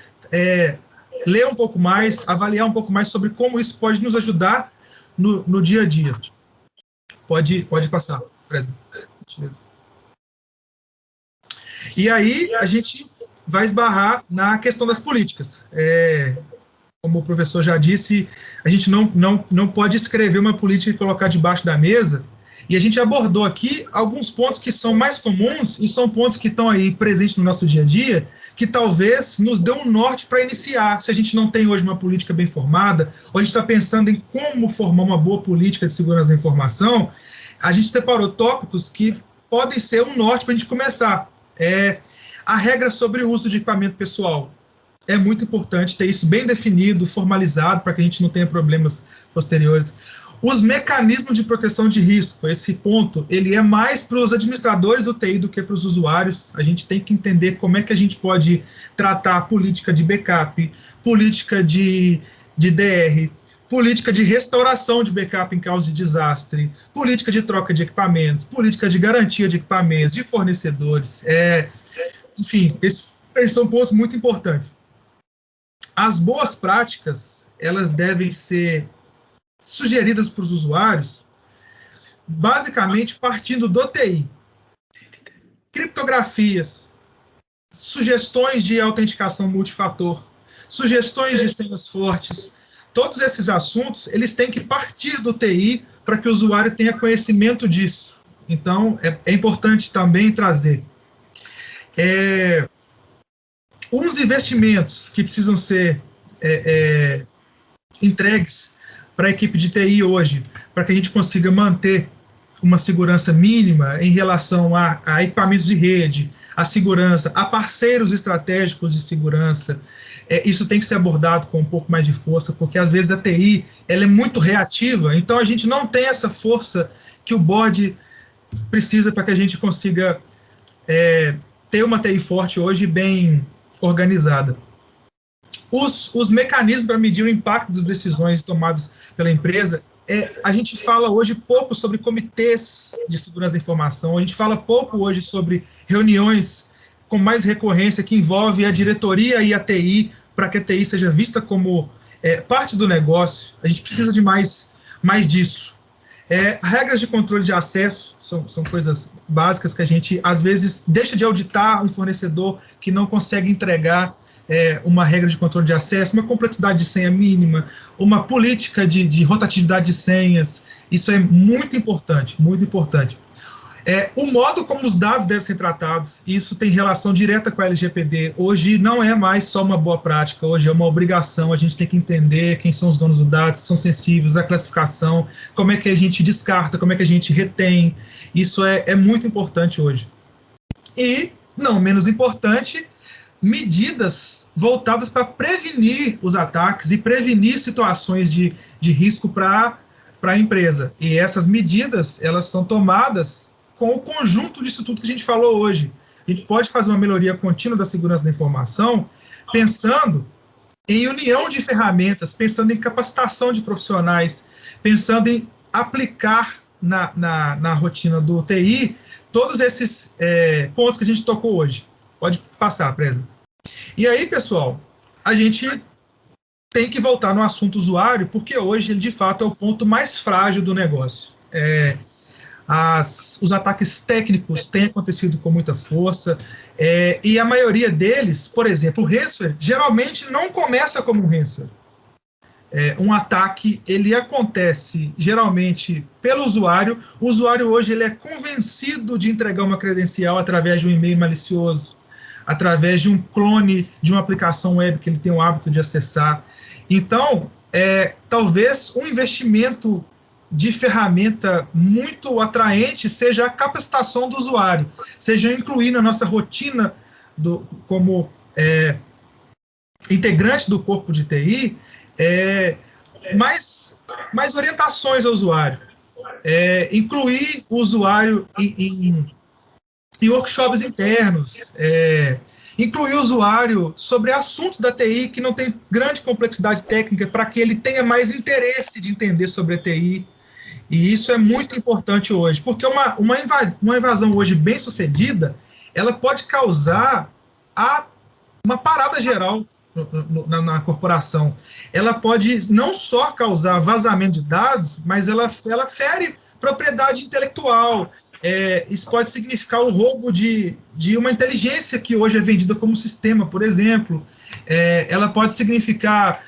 ler um pouco mais, avaliar um pouco mais sobre como isso pode nos ajudar no dia a dia. Pode passar, Fresno. E aí a gente vai esbarrar na questão das políticas. Como o professor já disse, a gente não pode escrever uma política e colocar debaixo da mesa, e a gente abordou aqui alguns pontos que são mais comuns e são pontos que estão aí presentes no nosso dia a dia, que talvez nos dê um norte para iniciar. Se a gente não tem hoje uma política bem formada, ou a gente está pensando em como formar uma boa política de segurança da informação, a gente separou tópicos que podem ser um norte para a gente começar. A regra sobre o uso de equipamento pessoal. É muito importante ter isso bem definido, formalizado, para que a gente não tenha problemas posteriores. Os mecanismos de proteção de risco, esse ponto, ele é mais para os administradores do TI do que para os usuários. A gente tem que entender como é que a gente pode tratar a política de backup, política de DR, política de restauração de backup em caso de desastre, política de troca de equipamentos, política de garantia de equipamentos, de fornecedores. Enfim, esses são pontos muito importantes. As boas práticas, elas devem ser sugeridas para os usuários, basicamente partindo do TI. Criptografias, sugestões de autenticação multifator, sugestões de senhas fortes, todos esses assuntos, eles têm que partir do TI para que o usuário tenha conhecimento disso. Então, é importante também trazer uns investimentos que precisam ser entregues para a equipe de TI hoje, para que a gente consiga manter uma segurança mínima em relação a equipamentos de rede, a segurança, a parceiros estratégicos de segurança. Isso tem que ser abordado com um pouco mais de força, porque às vezes a TI ela é muito reativa, então a gente não tem essa força que o board precisa para que a gente consiga ter uma TI forte hoje bem organizada. Os mecanismos para medir o impacto das decisões tomadas pela empresa, a gente fala hoje pouco sobre comitês de segurança da informação, a gente fala pouco hoje sobre reuniões com mais recorrência que envolve a diretoria e a TI, para que a TI seja vista como parte do negócio. A gente precisa de mais disso. Regras de controle de acesso são coisas básicas que a gente, às vezes, deixa de auditar um fornecedor que não consegue entregar uma regra de controle de acesso, uma complexidade de senha mínima, uma política de rotatividade de senhas. Isso é muito importante, muito importante. O modo como os dados devem ser tratados, isso tem relação direta com a LGPD. Hoje não é mais só uma boa prática, hoje é uma obrigação. A gente tem que entender quem são os donos dos dados, são sensíveis, a classificação, como é que a gente descarta, como é que a gente retém. Isso é muito importante hoje. E, não menos importante, medidas voltadas para prevenir os ataques e prevenir situações de risco para a empresa. E essas medidas, elas são tomadas com o conjunto disso tudo que a gente falou hoje. A gente pode fazer uma melhoria contínua da segurança da informação pensando em união de ferramentas, pensando em capacitação de profissionais, pensando em aplicar na rotina do TI todos esses pontos que a gente tocou hoje. Pode passar, Presno. E aí, pessoal, a gente tem que voltar no assunto usuário, porque hoje ele, de fato, é o ponto mais frágil do negócio. Os ataques técnicos têm acontecido com muita força, e a maioria deles, por exemplo, o ransomware, geralmente não começa como um ransomware. Um ataque, ele acontece geralmente pelo usuário. O usuário hoje ele é convencido de entregar uma credencial através de um e-mail malicioso, através de um clone de uma aplicação web que ele tem o hábito de acessar. Então, talvez um investimento de ferramenta muito atraente seja a capacitação do usuário, seja incluir na nossa rotina como integrante do corpo de TI, mais orientações ao usuário, incluir o usuário em workshops internos, incluir o usuário sobre assuntos da TI que não tem grande complexidade técnica, para que ele tenha mais interesse de entender sobre a TI. E isso é muito importante hoje, porque uma invasão hoje bem sucedida, ela pode causar uma parada geral na corporação. Ela pode não só causar vazamento de dados, mas ela fere propriedade intelectual. Isso pode significar o roubo de uma inteligência que hoje é vendida como sistema, por exemplo. Ela pode significar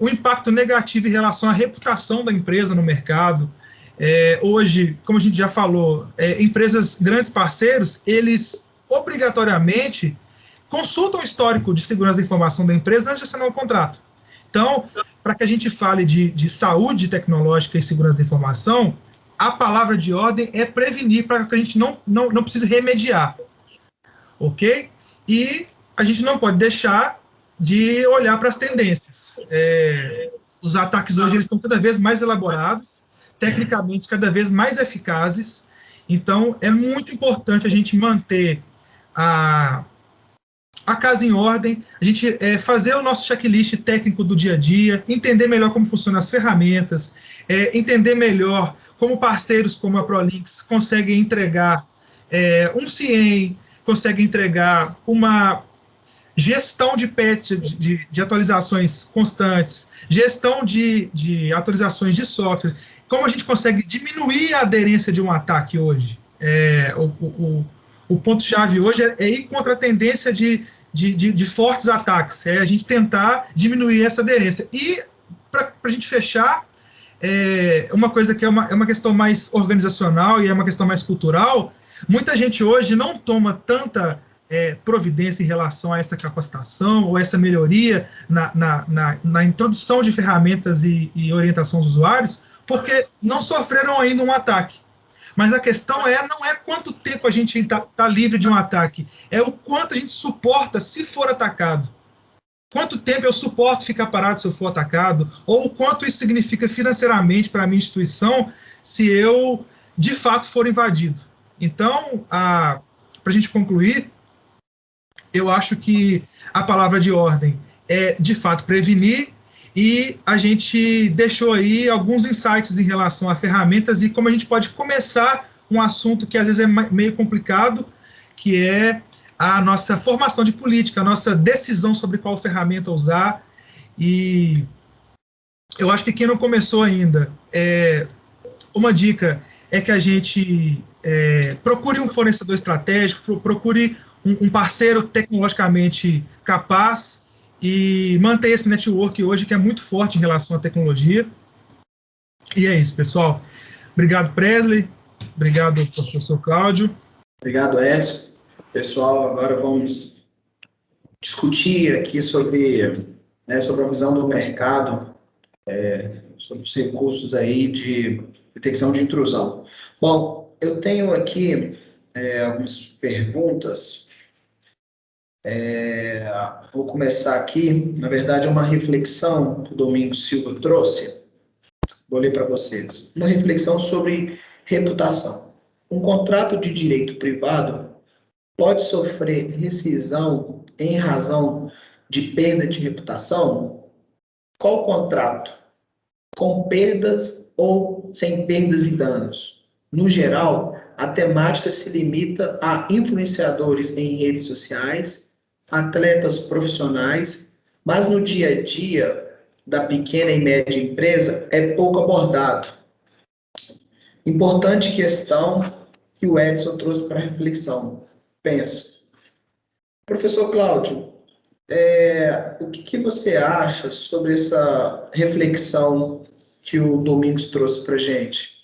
um impacto negativo em relação à reputação da empresa no mercado. Hoje, como a gente já falou, empresas, grandes parceiros, eles obrigatoriamente consultam o histórico de segurança da informação da empresa antes de assinar o contrato. Então, para que a gente fale de saúde tecnológica e segurança da informação, a palavra de ordem é prevenir, para que a gente não precise remediar. Ok? E a gente não pode deixar de olhar para as tendências. Os ataques hoje eles estão cada vez mais elaborados, tecnicamente cada vez mais eficazes. Então, é muito importante a gente manter a casa em ordem, a gente fazer o nosso checklist técnico do dia a dia, entender melhor como funcionam as ferramentas, entender melhor como parceiros como a ProLinks conseguem entregar um CIEM, conseguem entregar uma gestão de patch, de atualizações constantes, gestão de atualizações de software, como a gente consegue diminuir a aderência de um ataque hoje. O ponto-chave hoje é ir contra a tendência de fortes ataques, a gente tentar diminuir essa aderência. E, para a gente fechar, uma coisa que é uma questão mais organizacional e é uma questão mais cultural, muita gente hoje não toma tanta providência em relação a essa capacitação ou essa melhoria na introdução de ferramentas e orientação dos usuários, porque não sofreram ainda um ataque. Mas a questão não é quanto tempo a gente está livre de um ataque, é o quanto a gente suporta se for atacado. Quanto tempo eu suporto ficar parado se eu for atacado, ou o quanto isso significa financeiramente para a minha instituição se eu, de fato, for invadido. Então, para a gente concluir, eu acho que a palavra de ordem é, de fato, prevenir, e a gente deixou aí alguns insights em relação a ferramentas e como a gente pode começar um assunto que às vezes é meio complicado, que é a nossa formação de política, a nossa decisão sobre qual ferramenta usar. E eu acho que quem não começou ainda, uma dica é que a gente procure um fornecedor estratégico, procure um parceiro tecnologicamente capaz e manter esse network hoje que é muito forte em relação à tecnologia. E é isso, pessoal. Obrigado, Presley. Obrigado, professor Cláudio. Obrigado, Edson. Pessoal, agora vamos discutir aqui sobre a visão do mercado, sobre os recursos aí de detecção de intrusão. Bom, eu tenho aqui algumas perguntas. Vou começar aqui, na verdade é uma reflexão que o Domingos Silva trouxe. Vou ler para vocês. Uma reflexão sobre reputação. Um contrato de direito privado pode sofrer rescisão em razão de perda de reputação? Qual contrato? Com perdas ou sem perdas e danos? No geral, a temática se limita a influenciadores em redes sociais, atletas profissionais, mas no dia a dia da pequena e média empresa é pouco abordado. Importante questão que o Edson trouxe para reflexão. Penso. Professor Cláudio, o que você acha sobre essa reflexão que o Domingos trouxe para a gente?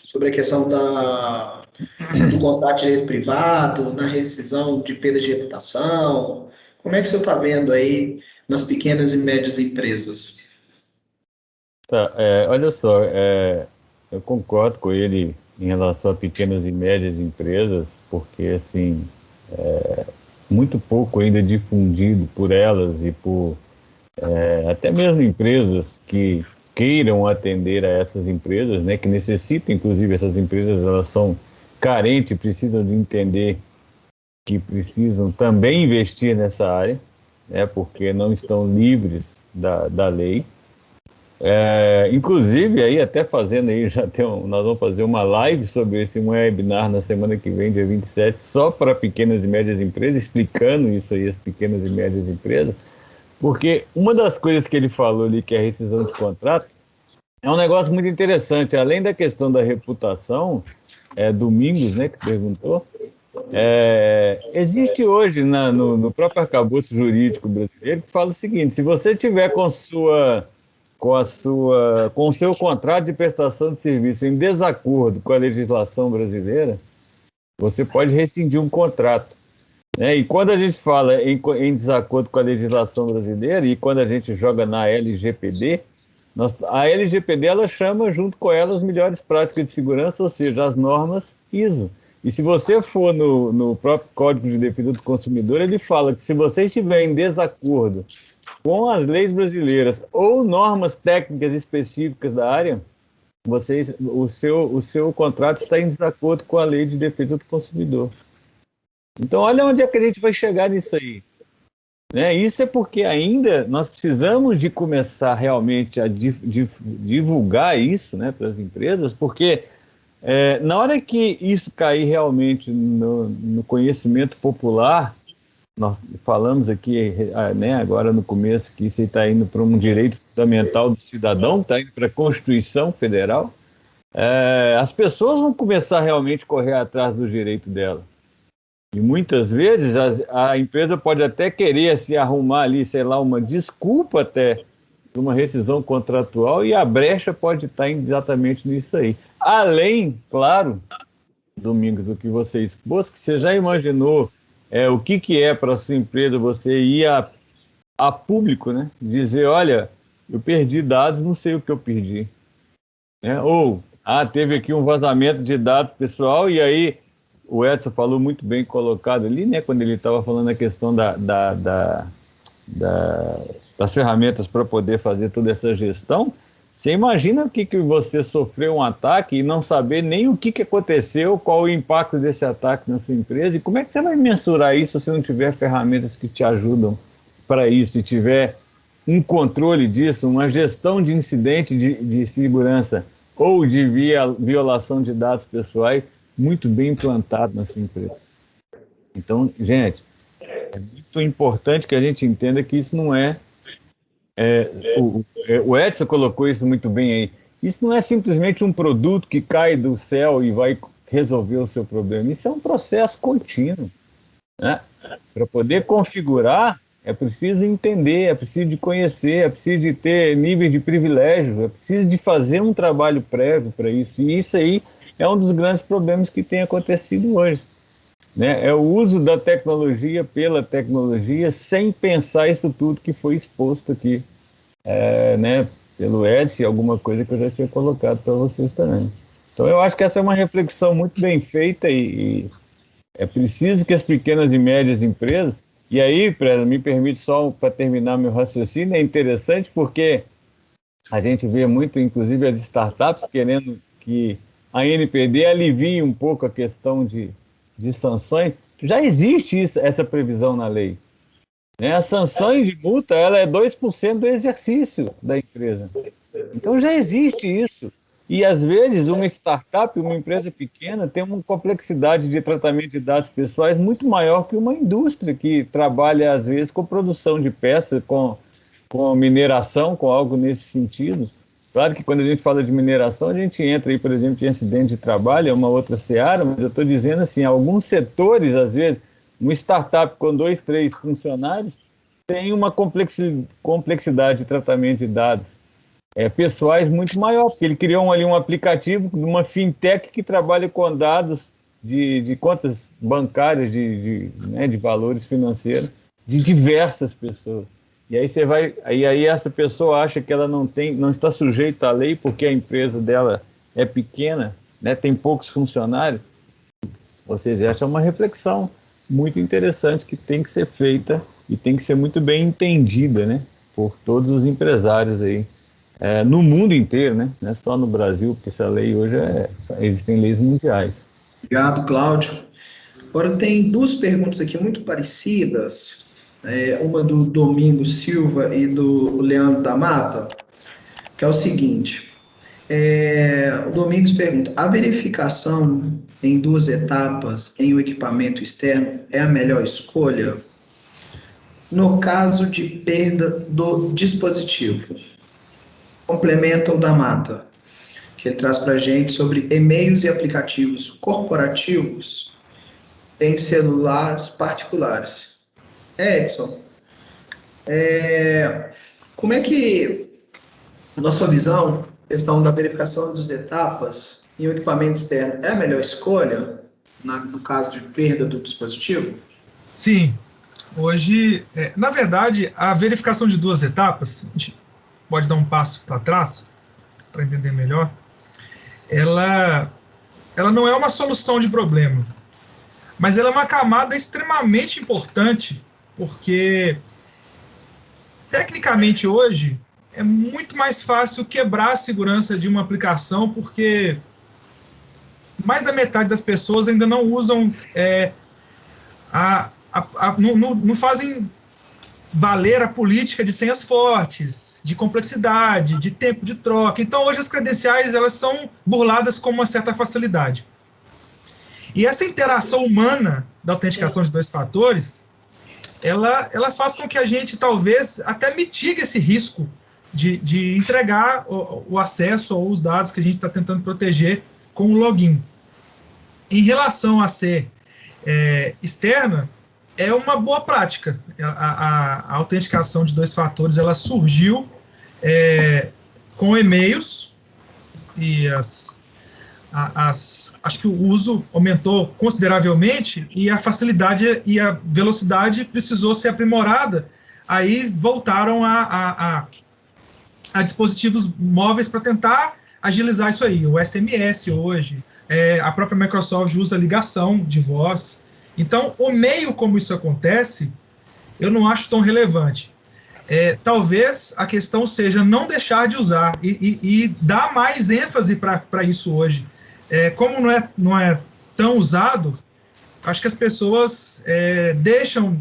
Sobre a questão do contrato de direito privado, na rescisão de perda de reputação. Como é que você está vendo aí nas pequenas e médias empresas? Tá, olha só, eu concordo com ele em relação a pequenas e médias empresas, porque, assim, muito pouco ainda difundido por elas e por até mesmo empresas que queiram atender a essas empresas, né, que necessitam, inclusive, essas empresas, elas são carentes, precisam de entender que precisam também investir nessa área, né, porque não estão livres da lei. Inclusive, aí até fazendo aí, nós vamos fazer uma live sobre esse webinar na semana que vem, dia 27, só para pequenas e médias empresas, explicando isso aí às pequenas e médias empresas, porque uma das coisas que ele falou ali, que é a rescisão de contrato, é um negócio muito interessante. Além da questão da reputação, Domingos, né, que perguntou, existe hoje no próprio arcabouço jurídico brasileiro que fala o seguinte: se você tiver com o seu contrato de prestação de serviço em desacordo com a legislação brasileira, você pode rescindir um contrato, né? E quando a gente fala em desacordo com a legislação brasileira, e quando a gente joga na LGPD, a LGPD ela chama junto com ela as melhores práticas de segurança, ou seja, as normas ISO. E se você for no próprio Código de Defesa do Consumidor, ele fala que se você estiver em desacordo com as leis brasileiras ou normas técnicas específicas da área, o seu contrato está em desacordo com a Lei de Defesa do Consumidor. Então, olha onde é que a gente vai chegar nisso aí. Né? Isso é porque ainda nós precisamos de começar realmente a divulgar isso, né, para as empresas, porque na hora que isso cair realmente no conhecimento popular, nós falamos aqui, né, agora no começo, que isso está indo para um direito fundamental do cidadão, está indo para a Constituição Federal, as pessoas vão começar realmente a correr atrás do direito dela. E muitas vezes a empresa pode até querer se arrumar ali, sei lá, uma desculpa até de uma rescisão contratual, e a brecha pode estar exatamente nisso aí. Além, claro, Domingos, do que você expôs, que você já imaginou o que é para a sua empresa você ir a público, né? Dizer, olha, eu perdi dados, não sei o que eu perdi. Né? Ou, teve aqui um vazamento de dados pessoal, e aí o Edson falou muito bem colocado ali, né? Quando ele estava falando a questão das ferramentas para poder fazer toda essa gestão. Você imagina o que você sofreu um ataque e não saber nem o que aconteceu, qual o impacto desse ataque na sua empresa, e como é que você vai mensurar isso se não tiver ferramentas que te ajudam para isso, e tiver um controle disso, uma gestão de incidente de segurança ou de violação de dados pessoais muito bem implantado na sua empresa. Então, gente, é muito importante que a gente entenda que isso não o Edson colocou isso muito bem aí. Isso não é simplesmente um produto que cai do céu e vai resolver o seu problema. Isso é um processo contínuo. Né? Para poder configurar, é preciso entender, é preciso de conhecer, é preciso de ter níveis de privilégio, é preciso de fazer um trabalho prévio para isso. E isso aí é um dos grandes problemas que tem acontecido hoje. Né? É o uso da tecnologia pela tecnologia sem pensar isso tudo que foi exposto aqui, né, pelo Edson, alguma coisa que eu já tinha colocado para vocês também. Então eu acho que essa é uma reflexão muito bem feita, e é preciso que as pequenas e médias empresas, e aí, me permite só para terminar meu raciocínio, é interessante porque a gente vê muito, inclusive as startups, querendo que a NPD alivie um pouco a questão de sanções. Já existe essa previsão na lei. Né? A sanção de multa ela é 2% do exercício da empresa. Então já existe isso. E às vezes uma startup, uma empresa pequena, tem uma complexidade de tratamento de dados pessoais muito maior que uma indústria que trabalha às vezes com produção de peças, com mineração, com algo nesse sentido. Claro que quando a gente fala de mineração, a gente entra aí, por exemplo, de acidente de trabalho, é uma outra seara, mas eu estou dizendo assim, alguns setores, às vezes, uma startup com 2, 3 funcionários tem uma complexidade de tratamento de dados pessoais muito maior, porque ele criou ali um aplicativo de uma fintech que trabalha com dados de contas bancárias, né, de valores financeiros de diversas pessoas. E aí você vai, aí essa pessoa acha que ela não está sujeita à lei porque a empresa dela é pequena, né, tem poucos funcionários. Vocês acham uma reflexão muito interessante que tem que ser feita e tem que ser muito bem entendida, né, por todos os empresários aí, no mundo inteiro, né, não é só no Brasil, porque essa lei hoje existem leis mundiais. Obrigado, Cláudio. Agora tem duas perguntas aqui muito parecidas, uma do Domingos Silva e do Leandro da Mata, que é o seguinte, o Domingos pergunta, a verificação em 2 etapas em um equipamento externo é a melhor escolha? No caso de perda do dispositivo, complementa o da Mata, que ele traz para a gente sobre e-mails e aplicativos corporativos em celulares particulares. Edson, como é que, na sua visão, a questão da verificação das etapas em um equipamento externo é a melhor escolha, no caso de perda do dispositivo? Sim. Hoje, na verdade, a verificação de 2 etapas, a gente pode dar um passo para trás, para entender melhor, ela não é uma solução de problema, mas ela é uma camada extremamente importante, porque, tecnicamente, hoje, é muito mais fácil quebrar a segurança de uma aplicação, porque mais da metade das pessoas ainda não usam, não fazem valer a política de senhas fortes, de complexidade, de tempo de troca. Então, hoje, as credenciais elas são burladas com uma certa facilidade. E essa interação humana da autenticação de 2 fatores, ela faz com que a gente, talvez, até mitigue esse risco de entregar o acesso ou os dados que a gente está tentando proteger com o login. Em relação a ser externa, é uma boa prática. A autenticação de 2 fatores ela surgiu com e-mails e acho que o uso aumentou consideravelmente e a facilidade e a velocidade precisou ser aprimorada. Aí voltaram a dispositivos móveis para tentar agilizar isso aí. O SMS hoje, a própria Microsoft usa ligação de voz. Então, o meio como isso acontece, eu não acho tão relevante. Talvez a questão seja não deixar de usar e dar mais ênfase para isso hoje. Como não é tão usado, acho que as pessoas deixam,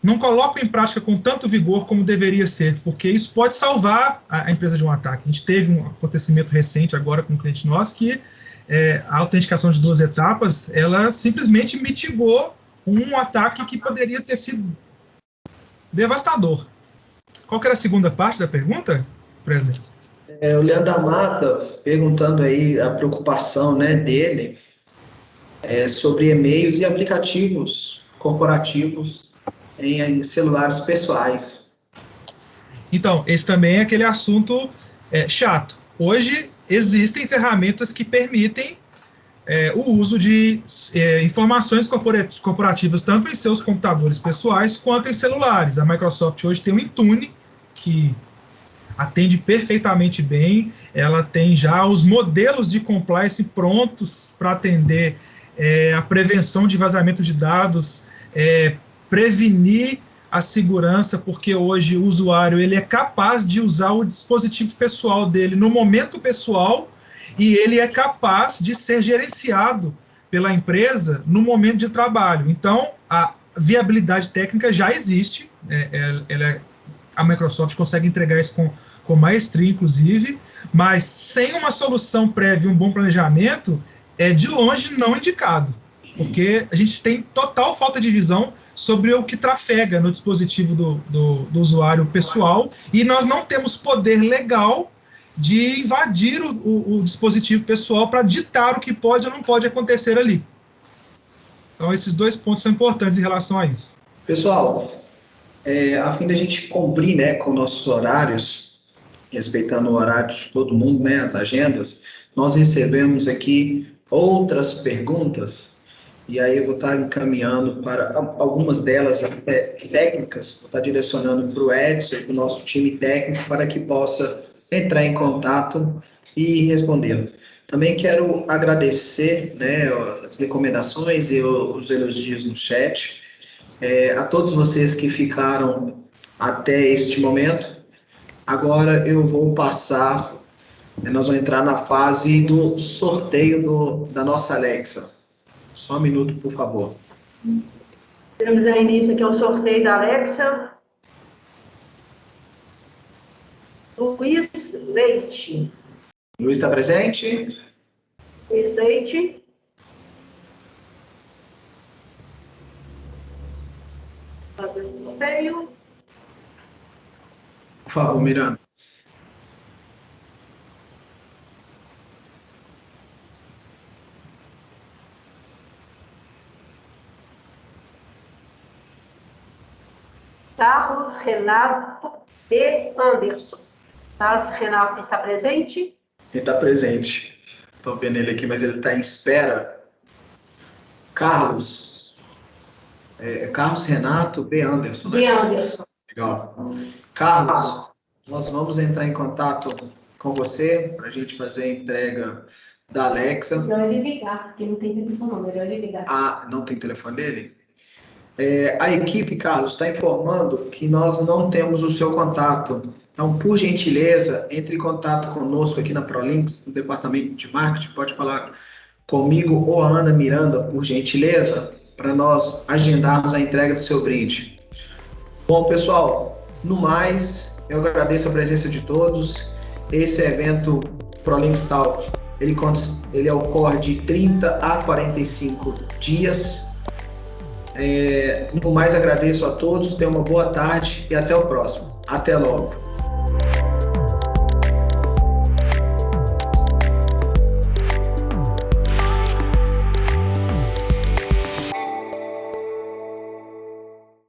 não colocam em prática com tanto vigor como deveria ser, porque isso pode salvar a empresa de um ataque. A gente teve um acontecimento recente agora com um cliente nosso que a autenticação de 2 etapas, ela simplesmente mitigou um ataque que poderia ter sido devastador. Qual que era a segunda parte da pergunta, Presley? O Leandro da Mata perguntando aí a preocupação, né, dele sobre e-mails e aplicativos corporativos em celulares pessoais. Então, esse também é aquele assunto chato. Hoje, existem ferramentas que permitem o uso de informações corporativas, tanto em seus computadores pessoais, quanto em celulares. A Microsoft hoje tem o Intune, que atende perfeitamente bem, ela tem já os modelos de compliance prontos para atender a prevenção de vazamento de dados, prevenir a segurança, porque hoje o usuário ele é capaz de usar o dispositivo pessoal dele no momento pessoal e ele é capaz de ser gerenciado pela empresa no momento de trabalho. Então, a viabilidade técnica já existe, a Microsoft consegue entregar isso com maestria, inclusive, mas sem uma solução prévia e um bom planejamento, é de longe não indicado, porque a gente tem total falta de visão sobre o que trafega no dispositivo do usuário pessoal e nós não temos poder legal de invadir o dispositivo pessoal para ditar o que pode ou não pode acontecer ali. Então, esses 2 pontos são importantes em relação a isso. Pessoal, a fim da gente cumprir, né, com nossos horários, respeitando o horário de todo mundo, né, as agendas, nós recebemos aqui outras perguntas, e aí eu vou estar encaminhando para algumas delas até técnicas, vou estar direcionando para o Edson e para o nosso time técnico para que possa entrar em contato e respondê-lo. Também quero agradecer, né, as recomendações e os elogios no chat, a todos vocês que ficaram até este momento. Agora eu vou passar, nós vamos entrar na fase do sorteio da nossa Alexa. Só um minuto, por favor. Vamos dar início aqui ao sorteio da Alexa. Luiz Leite. Luiz está presente? Luiz Leite. Fazendo o sorteio. Por favor, Miranda. Carlos Renato B. Anderson. Carlos Renato está presente? Ele está presente. Estou vendo ele aqui, mas ele está em espera. Carlos. Carlos Renato B. Anderson, né? B. Anderson. Legal. Carlos, nós vamos entrar em contato com você para a gente fazer a entrega da Alexa. Não, ele ligar, porque não tem telefone, melhor ele ligar. Ah, não tem telefone dele? A equipe, Carlos, está informando que nós não temos o seu contato. Então, por gentileza, entre em contato conosco aqui na ProLinks, no departamento de marketing. Pode falar comigo ou a Ana Miranda, por gentileza, para nós agendarmos a entrega do seu brinde. Bom, pessoal, no mais, eu agradeço a presença de todos. Esse evento ProLinks Talk, ele ocorre de 30 a 45 dias. No mais, agradeço a todos, tenham uma boa tarde e até o próximo. Até logo.